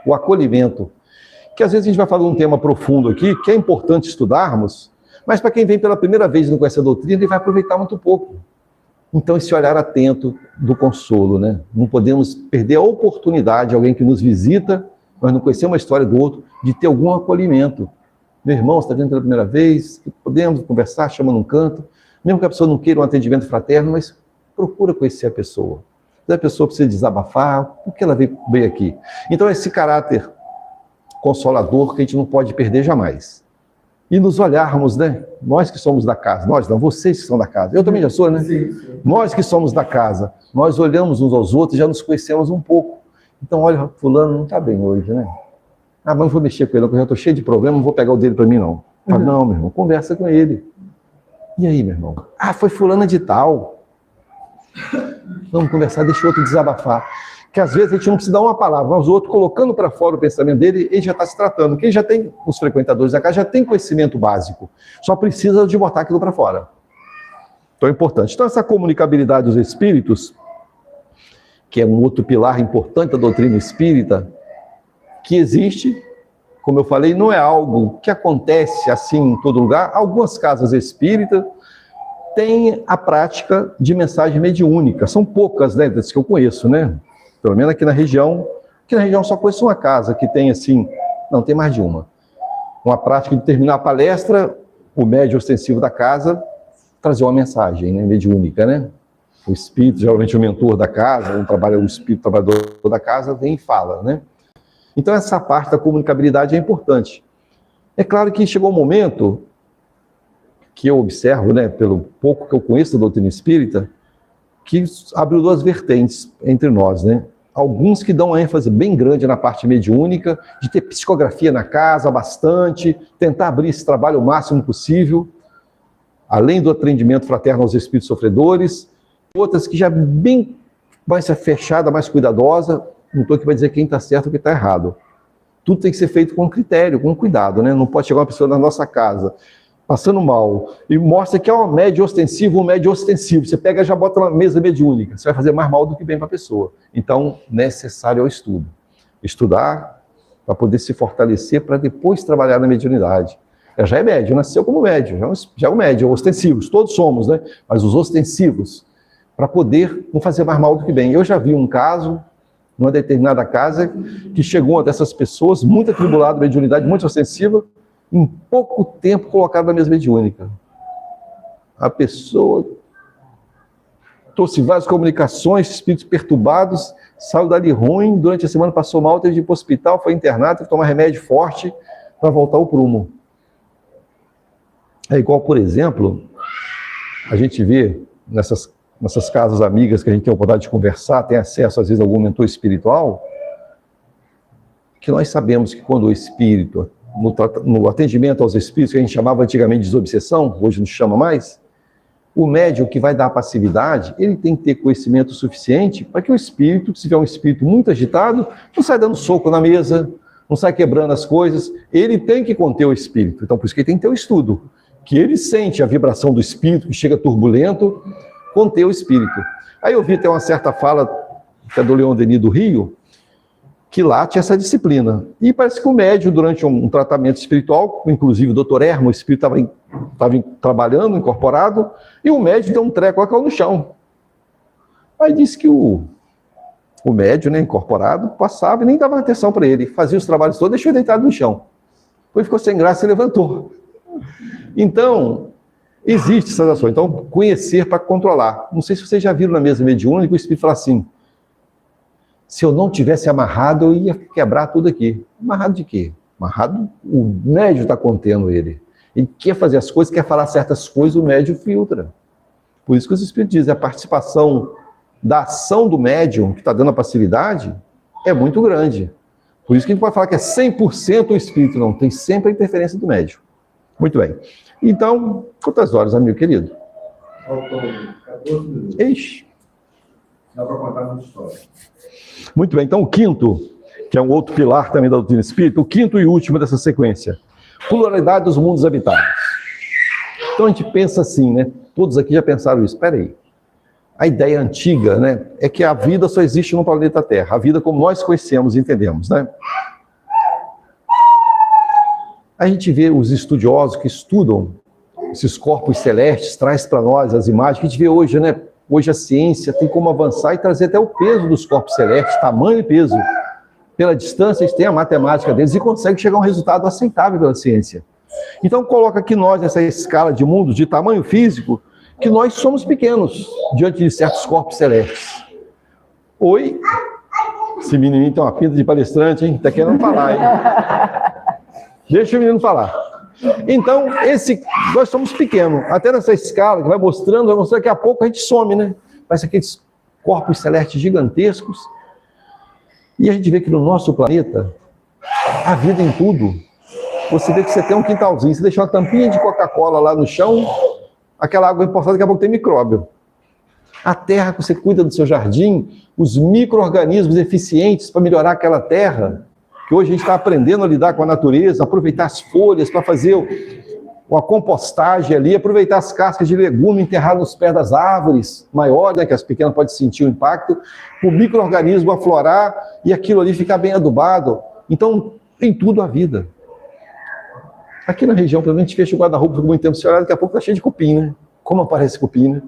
o acolhimento. Que às vezes a gente vai falar de um tema profundo aqui, que é importante estudarmos, mas para quem vem pela primeira vez e não conhece a doutrina, ele vai aproveitar muito pouco. Então, esse olhar atento do consolo, né? Não podemos perder a oportunidade de alguém que nos visita, nós não conhecemos a história do outro, de ter algum acolhimento. Meu irmão, você está vindo pela primeira vez, podemos conversar, chama num canto, mesmo que a pessoa não queira um atendimento fraterno, mas procura conhecer a pessoa. Se a pessoa precisa desabafar, por que ela veio aqui? Então, esse caráter consolador que a gente não pode perder jamais. E nos olharmos, né? Nós que somos da casa, nós não, vocês que são da casa, eu também já sou, né? Sim. Nós que somos da casa, nós olhamos uns aos outros e já nos conhecemos um pouco. Então, olha, fulano não está bem hoje, né? Mas não vou mexer com ele, porque eu já estou cheio de problema, não vou pegar o dele para mim, não. Fala, não, meu irmão, conversa com ele. E aí, meu irmão? Foi fulana de tal. Vamos conversar, deixa o outro desabafar. Que às vezes a gente não precisa dar uma palavra, mas o outro colocando para fora o pensamento dele, ele já está se tratando. Quem já tem, os frequentadores da casa, já tem conhecimento básico. Só precisa de botar aquilo para fora. Então é importante. Então essa comunicabilidade dos espíritos, que é um outro pilar importante da doutrina espírita, que existe, como eu falei, não é algo que acontece assim em todo lugar. Algumas casas espíritas têm a prática de mensagem mediúnica. São poucas, né, das que eu conheço, né? Pelo menos aqui na região só conheço uma casa que tem assim, não, tem mais de uma prática de terminar a palestra, o médium ostensivo da casa trazer uma mensagem, né, mediúnica, né? O espírito, geralmente o mentor da casa, o espírito trabalhador da casa vem e fala, né? Então essa parte da comunicabilidade é importante. É claro que chegou um momento que eu observo, né, pelo pouco que eu conheço da doutrina espírita, que abriu duas vertentes entre nós, né? Alguns que dão uma ênfase bem grande na parte mediúnica, de ter psicografia na casa bastante, tentar abrir esse trabalho o máximo possível, além do atendimento fraterno aos espíritos sofredores. Outras que já bem mais fechada, mais cuidadosa, não estou aqui para dizer quem está certo ou quem está errado. Tudo tem que ser feito com critério, com cuidado, né? Não pode chegar uma pessoa na nossa casa passando mal, e mostra que é um médio ostensivo. Você pega e já bota na mesa mediúnica, você vai fazer mais mal do que bem para a pessoa. Então, necessário é o estudo. Estudar para poder se fortalecer, para depois trabalhar na mediunidade. Já é médio, nasceu como médio, já é um médio, ostensivos, todos somos, né? Mas os ostensivos, para poder não fazer mais mal do que bem. Eu já vi um caso, numa determinada casa, que chegou uma dessas pessoas, muito atribulada, mediunidade, muito ostensiva, em pouco tempo colocado na mesa mediúnica. A pessoa trouxe várias comunicações, espíritos perturbados, saiu dali ruim, durante a semana passou mal, teve de ir para o hospital, foi internado, teve que tomar remédio forte para voltar ao prumo. É igual, por exemplo, a gente vê nessas casas amigas que a gente tem a oportunidade de conversar, tem acesso às vezes a algum mentor espiritual, que nós sabemos que quando o espírito, no atendimento aos espíritos, que a gente chamava antigamente de desobsessão, hoje não chama mais, o médium que vai dar a passividade, ele tem que ter conhecimento suficiente para que o espírito, se tiver um espírito muito agitado, não sai dando soco na mesa, não sai quebrando as coisas, ele tem que conter o espírito. Então, por isso que ele tem que ter o estudo. que ele sente a vibração do espírito, que chega turbulento, conter o espírito. Aí eu vi até uma certa fala, que é do Leon Denis do Rio, que lá tinha essa disciplina. E parece que o médium, durante um tratamento espiritual, inclusive o Dr. Hermo, o espírito estava trabalhando, incorporado, e o médium deu um treco e caiu no chão. Aí disse que o médium, né, incorporado, passava e nem dava atenção para ele, fazia os trabalhos todos, deixou ele deitado no chão. Depois ficou sem graça e levantou. Então, existe essas ações. Então, conhecer para controlar. Não sei se vocês já viram na mesa mediúnica, o espírito fala assim: se eu não tivesse amarrado, eu ia quebrar tudo aqui. Amarrado de quê? Amarrado, o médium está contendo ele. Ele quer fazer as coisas, quer falar certas coisas, o médium filtra. Por isso que os espíritos dizem, a participação da ação do médium, que está dando a passividade, é muito grande. Por isso que a gente pode falar que é 100% o espírito, não. Tem sempre a interferência do médium. Muito bem. Então, quantas horas, amigo querido? Faltou 14 minutos. Ixi. Dá para contar muita história. Muito bem, então o quinto, que é um outro pilar também da doutrina espírita, o quinto e último dessa sequência, pluralidade dos mundos habitados. Então a gente pensa assim, né? Todos aqui já pensaram isso. Espera aí. A ideia antiga, né, é que a vida só existe no planeta Terra. A vida como nós conhecemos e entendemos, né? A gente vê os estudiosos que estudam esses corpos celestes, traz para nós as imagens que a gente vê hoje, né? Hoje a ciência tem como avançar e trazer até o peso dos corpos celestes, tamanho e peso. Pela distância, eles têm a matemática deles e conseguem chegar a um resultado aceitável pela ciência. Então, coloca aqui nós, nessa escala de mundos, de tamanho físico, que nós somos pequenos diante de certos corpos celestes. Oi? Esse menininho tem uma pinta de palestrante, hein? Tá querendo falar, hein? Deixa o menino falar. Então, nós somos pequenos. Até nessa escala que vai mostrando, daqui a pouco a gente some, né? Parece aqueles corpos celestes gigantescos. E a gente vê que no nosso planeta, a vida em tudo. Você vê que você tem um quintalzinho, você deixa uma tampinha de Coca-Cola lá no chão, aquela água importada, daqui a pouco tem micróbio. A terra que você cuida do seu jardim, os micro-organismos eficientes para melhorar aquela terra, que hoje a gente está aprendendo a lidar com a natureza, aproveitar as folhas para fazer uma compostagem ali, aproveitar as cascas de legume enterradas nos pés das árvores maiores, né, que as pequenas podem sentir o impacto, o micro-organismo aflorar e aquilo ali ficar bem adubado. Então, tem tudo a vida. Aqui na região, pelo menos, a gente fecha o guarda-roupa por muito tempo, se olhar, daqui a pouco está cheio de cupim, né? Como aparece cupim, né?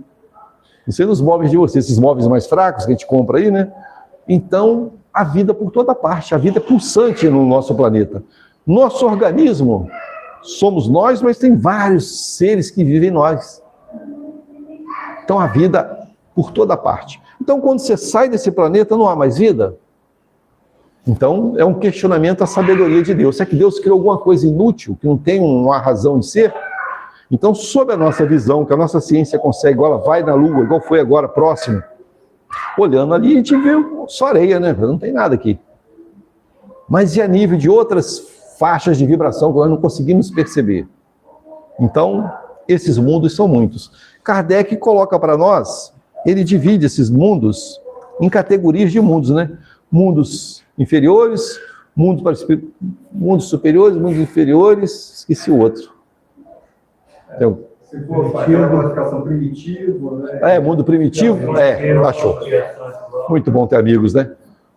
Não sei nos móveis de vocês, esses móveis mais fracos que a gente compra aí, né? Então, a vida por toda parte, a vida é pulsante no nosso planeta. Nosso organismo, somos nós, mas tem vários seres que vivem em nós. Então, a vida por toda parte. Então, quando você sai desse planeta, não há mais vida? Então, é um questionamento à sabedoria de Deus. Será que Deus criou alguma coisa inútil, que não tem uma razão de ser? Então, sob a nossa visão, que a nossa ciência consegue, igual ela vai na Lua, igual foi agora próximo, olhando ali, a gente vê só areia, né? Não tem nada aqui. Mas e a nível de outras faixas de vibração que nós não conseguimos perceber? Então, esses mundos são muitos. Kardec coloca para nós, ele divide esses mundos em categorias de mundos, né? Mundos inferiores, mundos superiores, mundos inferiores, esqueci o outro. Se for fazer a classificação primitiva, né? Mundo primitivo, achou. Muito bom ter amigos, né?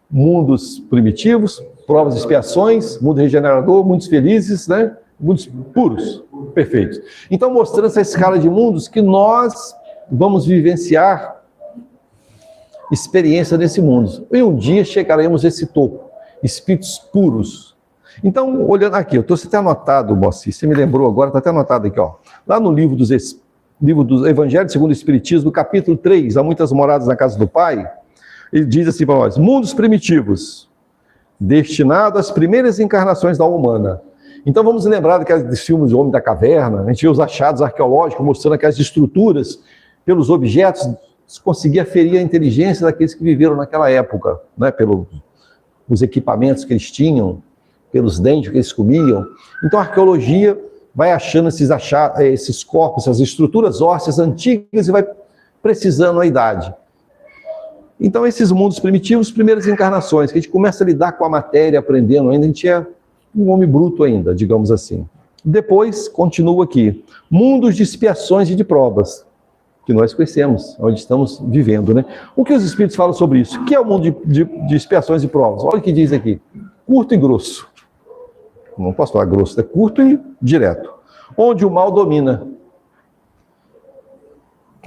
Mundos primitivos, provas e expiações, mundo regenerador, mundos felizes, né? Mundos puros, perfeitos. Então, mostrando essa escala de mundos que nós vamos vivenciar experiência nesse mundo. E um dia chegaremos a esse topo, espíritos puros. Então, olhando aqui, eu trouxe até anotado, Moacir, você me lembrou agora, está até anotado aqui, ó. Lá no livro do Evangelho segundo o Espiritismo, no capítulo 3, há muitas moradas na casa do Pai, ele diz assim para nós, mundos primitivos, destinados às primeiras encarnações da alma humana. Então vamos lembrar daqueles filmes do Homem da Caverna, a gente vê os achados arqueológicos mostrando aquelas estruturas, pelos objetos, se conseguia aferir a inteligência daqueles que viveram naquela época, né? Pelos equipamentos que eles tinham, pelos dentes que eles comiam. Então a arqueologia vai achando esses corpos, essas estruturas ósseas antigas e vai precisando a idade. Então esses mundos primitivos, primeiras encarnações, que a gente começa a lidar com a matéria, aprendendo ainda, a gente é um homem bruto ainda, digamos assim. Depois, continua aqui, mundos de expiações e de provas, que nós conhecemos, onde estamos vivendo, né? O que os Espíritos falam sobre isso? O que é o mundo de expiações e provas? Olha o que diz aqui, curto e grosso. Não posso falar grosso, é curto e direto. Onde o mal domina.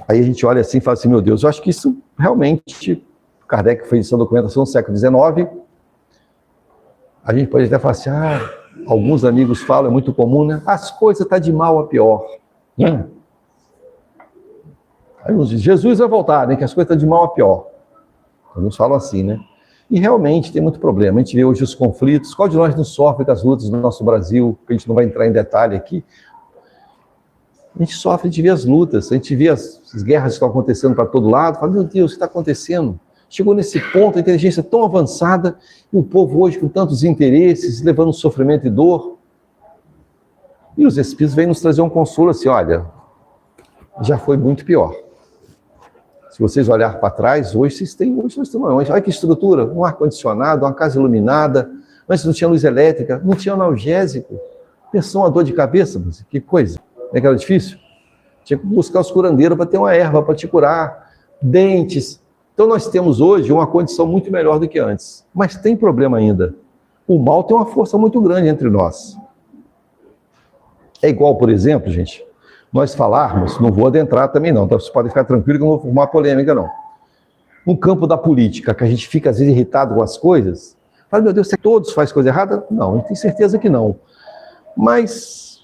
Aí a gente olha assim e fala assim, meu Deus, eu acho que isso realmente, Kardec fez essa documentação no século XIX, a gente pode até falar assim, alguns amigos falam, é muito comum, né? As coisas estão de mal a pior. Aí uns dizem, Jesus vai voltar, né? Que as coisas estão de mal a pior. Alguns falam assim, né? E realmente tem muito problema. A gente vê hoje os conflitos. Qual de nós não sofre com as lutas do nosso Brasil? Que a gente não vai entrar em detalhe aqui. A gente sofre, a gente vê as lutas, a gente vê as guerras que estão acontecendo para todo lado. Fala, meu Deus, o que está acontecendo? Chegou nesse ponto, a inteligência tão avançada, e o povo hoje com tantos interesses, levando sofrimento e dor. E os Espíritos vêm nos trazer um consolo assim, olha, já foi muito pior. Se vocês olharem para trás, hoje vocês têm, olha que estrutura, um ar-condicionado, uma casa iluminada, mas não tinha luz elétrica, não tinha analgésico, pensou uma dor de cabeça, mas que coisa, não é que era difícil? Tinha que buscar os curandeiros para ter uma erva para te curar, dentes. Então nós temos hoje uma condição muito melhor do que antes, mas tem problema ainda. O mal tem uma força muito grande entre nós. É igual, por exemplo, gente, nós falarmos, não vou adentrar também não, então vocês podem ficar tranquilos que eu não vou formar polêmica não. No campo da política, que a gente fica às vezes irritado com as coisas, fala, meu Deus, todos fazem coisa errada? Não, a gente tem certeza que não. Mas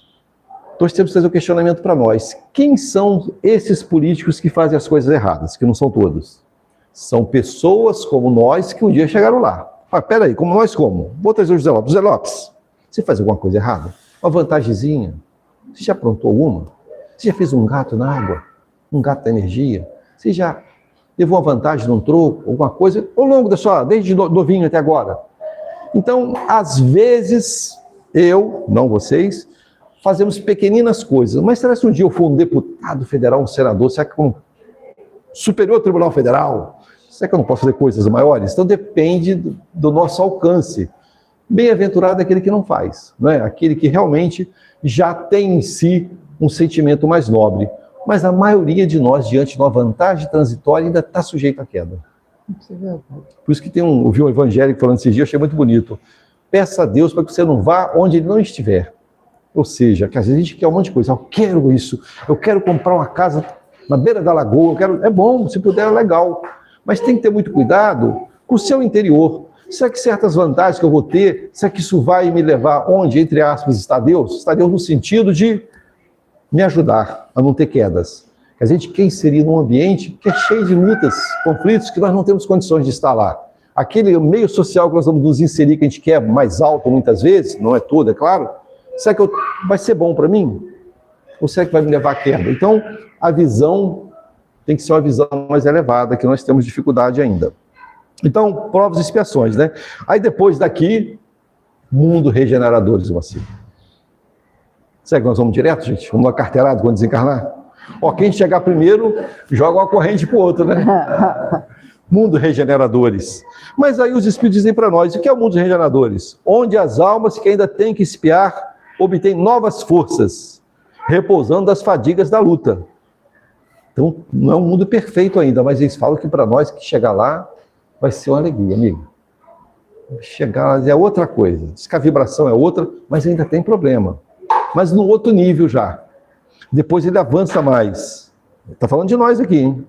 nós temos que fazer um questionamento para nós. Quem são esses políticos que fazem as coisas erradas? Que não são todos. São pessoas como nós que um dia chegaram lá. Peraí, como nós como? Vou trazer o José Lopes. José Lopes, você faz alguma coisa errada? Uma vantagemzinha? Você já aprontou alguma? Você já fez um gato na água? Um gato da energia? Você já levou uma vantagem num troco? Alguma coisa? Ao longo da sua, desde novinho até agora. Então, às vezes, eu, não vocês, fazemos pequeninas coisas. Mas será que um dia eu for um deputado federal, um senador, será que um Superior Tribunal Federal, será que eu não posso fazer coisas maiores? Então depende do nosso alcance. Bem-aventurado é aquele que não faz, não é? Aquele que realmente já tem em si um sentimento mais nobre. Mas a maioria de nós, diante de uma vantagem transitória, ainda está sujeito à queda. Por isso que eu vi um evangélico falando esses dias, eu achei muito bonito. Peça a Deus para que você não vá onde ele não estiver. Ou seja, que às vezes a gente quer um monte de coisa. Eu quero isso, eu quero comprar uma casa na beira da lagoa, é bom, se puder é legal, mas tem que ter muito cuidado com o seu interior. Será que certas vantagens que eu vou ter, será que isso vai me levar onde, entre aspas, está Deus? Está Deus no sentido de me ajudar a não ter quedas. A gente quer inserir num ambiente que é cheio de lutas, conflitos, que nós não temos condições de estar lá. Aquele meio social que nós vamos nos inserir, que a gente quer mais alto muitas vezes, não é todo, é claro, será que vai ser bom para mim? Ou será que vai me levar à queda? Então, a visão tem que ser uma visão mais elevada, que nós temos dificuldade ainda. Então, provas e expiações, né? Aí depois daqui, mundo regeneradores, Moacir. Será que nós vamos direto, gente? Vamos lá carteirado quando desencarnar? Ó, quem chegar primeiro, joga uma corrente pro outro, né? Mundo regeneradores. Mas aí os Espíritos dizem para nós, o que é o mundo regeneradores? Onde as almas que ainda têm que expiar, obtêm novas forças, repousando das fadigas da luta. Então, não é um mundo perfeito ainda, mas eles falam que para nós que chegar lá vai ser uma alegria, amigo. Chegar lá é outra coisa. Diz que a vibração é outra, mas ainda tem problema. Mas no outro nível já. Depois ele avança mais. Está falando de nós aqui, hein?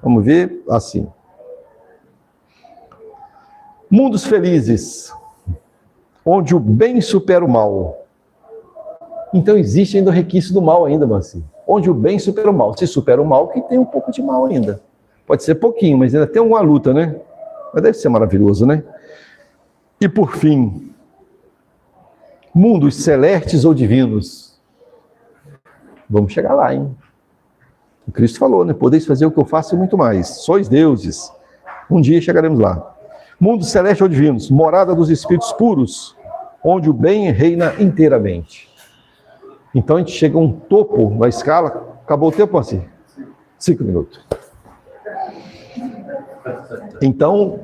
Vamos ver assim. Mundos felizes, onde o bem supera o mal. Então existe ainda o requisito do mal ainda, Manci. Onde o bem supera o mal. Se supera o mal, que tem um pouco de mal ainda. Pode ser pouquinho, mas ainda tem uma luta, né? Mas deve ser maravilhoso, né? E por fim, mundos celestes ou divinos. Vamos chegar lá, hein? O Cristo falou, né? Podeis fazer o que eu faço e muito mais. Sois deuses. Um dia chegaremos lá. Mundos celestes ou divinos, morada dos espíritos puros, onde o bem reina inteiramente. Então a gente chega a um topo na escala. Acabou o tempo assim? 5 minutos. Então,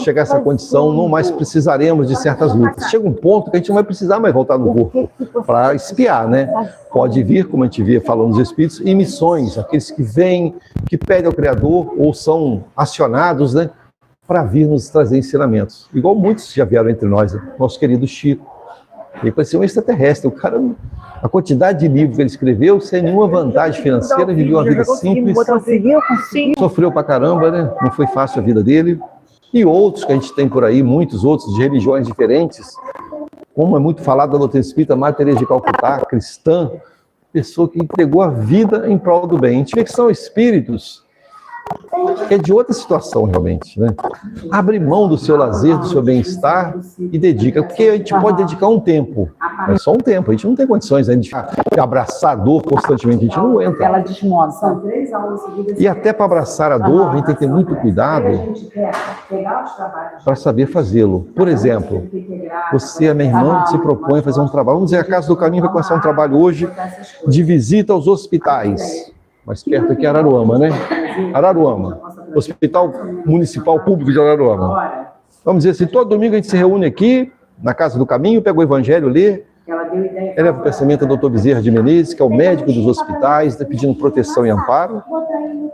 chega a essa condição, não mais precisaremos de certas lutas. Chega um ponto que a gente não vai precisar mais voltar no corpo para espiar, né? Pode vir, como a gente via falando dos espíritos, em missões, aqueles que vêm, que pedem ao Criador ou são acionados, né, para vir nos trazer ensinamentos. Igual muitos já vieram entre nós, né? Nosso querido Chico. Ele parecia um extraterrestre. O cara, a quantidade de livros que ele escreveu, sem nenhuma vantagem financeira, viveu uma vida simples. Sofreu pra caramba, né? Não foi fácil a vida dele. E outros que a gente tem por aí, muitos outros, de religiões diferentes. Como é muito falado da doutrina espírita, Madre Teresa de Calcutá, cristã, pessoa que entregou a vida em prol do bem. A gente vê que são espíritos que é de outra situação, realmente, né? Abre mão do seu lazer, do seu bem-estar e dedica, porque a gente pode dedicar um tempo, mas só um tempo, a gente não tem condições de abraçar a dor constantemente, a gente não aguenta. Ela desmonta. E até para abraçar a dor, a gente tem que ter muito cuidado para saber fazê-lo. Por exemplo, você, a minha irmã, se propõe a fazer um trabalho, vamos dizer, a Casa do Caminho vai começar um trabalho hoje de visita aos hospitais. Mais perto aqui é Araruama, né? Araruama, Hospital Municipal Público de Araruama. Vamos dizer assim, todo domingo a gente se reúne aqui, na Casa do Caminho, pega o Evangelho, lê, eleva o pensamento do Dr. Bezerra de Menezes, que é o médico dos hospitais, está pedindo proteção e amparo,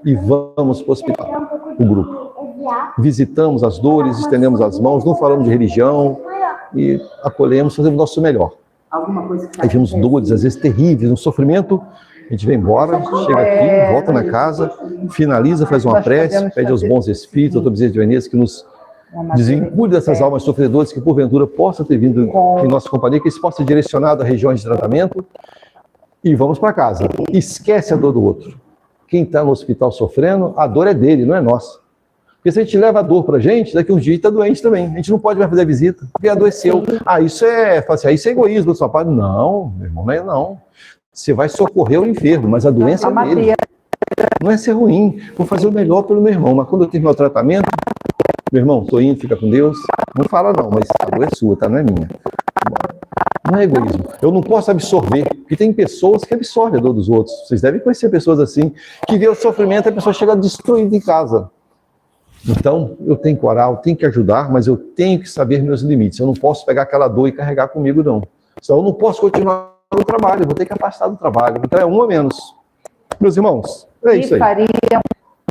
e vamos para o hospital, o grupo. Visitamos as dores, estendemos as mãos, não falamos de religião, e acolhemos, fazemos o nosso melhor. Aí vemos dores, às vezes terríveis, um sofrimento. A gente vem embora, chega aqui, volta na casa, finaliza, faz uma prece, pede aos bons espíritos, Dr. Bezerra de Menezes, que nos desvincule dessas almas sofredoras, que porventura possa ter vindo em nossa companhia, que isso possa ser direcionado a regiões de tratamento, e vamos para casa. Esquece a dor do outro. Quem está no hospital sofrendo, a dor é dele, não é nossa. Porque se a gente leva a dor para a gente, daqui uns dias está doente também. A gente não pode mais fazer a visita, porque adoeceu. Isso é egoísmo do seu pai. Não, meu irmão, não é não. Você vai socorrer o enfermo, mas a doença é dele. Não é ser ruim. Vou fazer o melhor pelo meu irmão. Mas quando eu terminar o tratamento, meu irmão, tô indo, fica com Deus. Não fala não, mas a dor é sua, tá? Não é minha. Não é egoísmo. Eu não posso absorver, porque tem pessoas que absorvem a dor dos outros. Vocês devem conhecer pessoas assim, que vê o sofrimento e a pessoa chega destruída em casa. Então, eu tenho que orar, eu tenho que ajudar, mas eu tenho que saber meus limites. Eu não posso pegar aquela dor e carregar comigo, não. Senão eu não posso continuar no trabalho, vou ter que afastar do trabalho. Então é um a menos. Meus irmãos, é isso aí.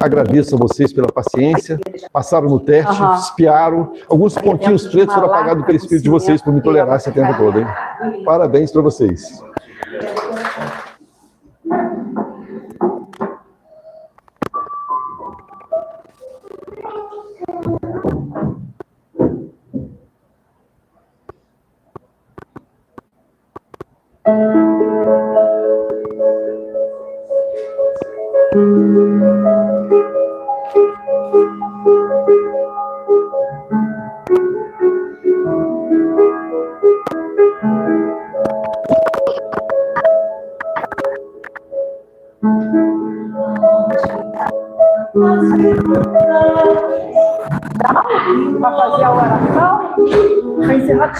Agradeço a vocês pela paciência. Passaram no teste, espiaram. Alguns pontinhos pretos foram apagados pelo espírito de vocês por me tolerar esse tempo todo, hein? Parabéns para vocês. Para fazer a oração, para encerrar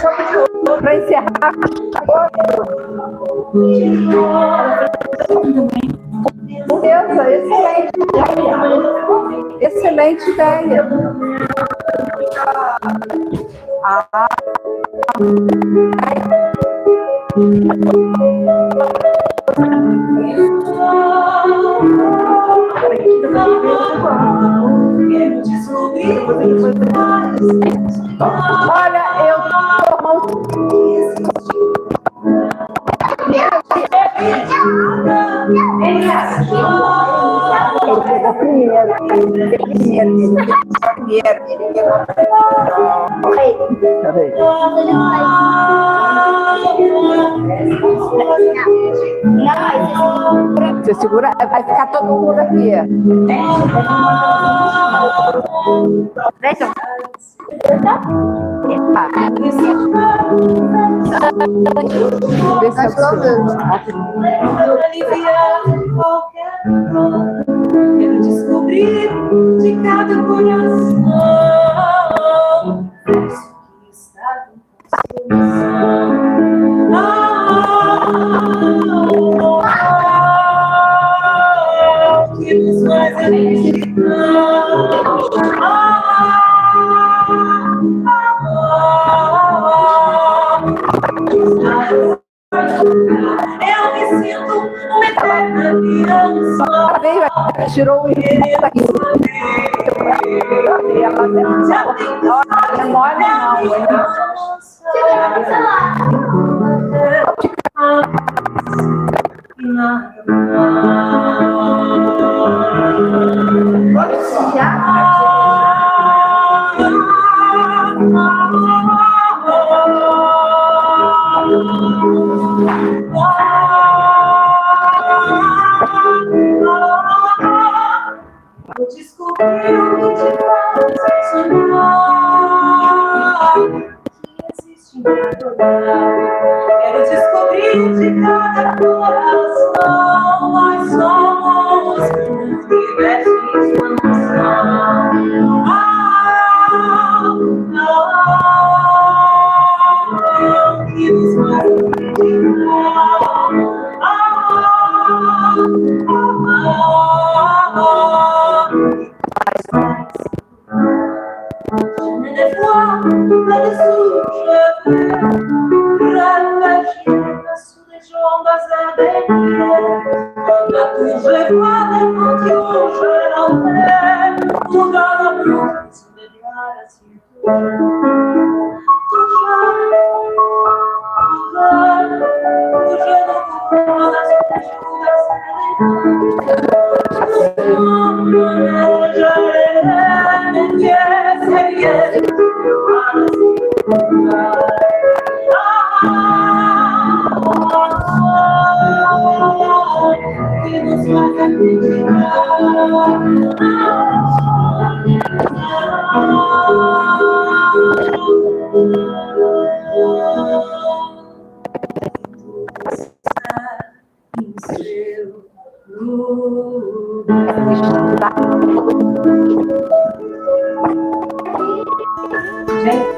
para encerrar. Excelente ideia. Olha, eu você segura, vai ficar todo mundo aqui. Quero descobrir de cada coração que está em que nos faz Eu me sinto uma eterna criança. Veio, tirou o daqui. Ela não é mole, Vou descobrir o que te faz sonhar, que existe em cada lugar. Quero descobrir de cada coração. Nós somos um universo em expansão. Que nos faz jamais des fois, là-dessous, je vais réfléchir sous les jambes azardées. Là où je vois des mentions, je l'entends, tout dans la bouche, sous les déclarations. Gente,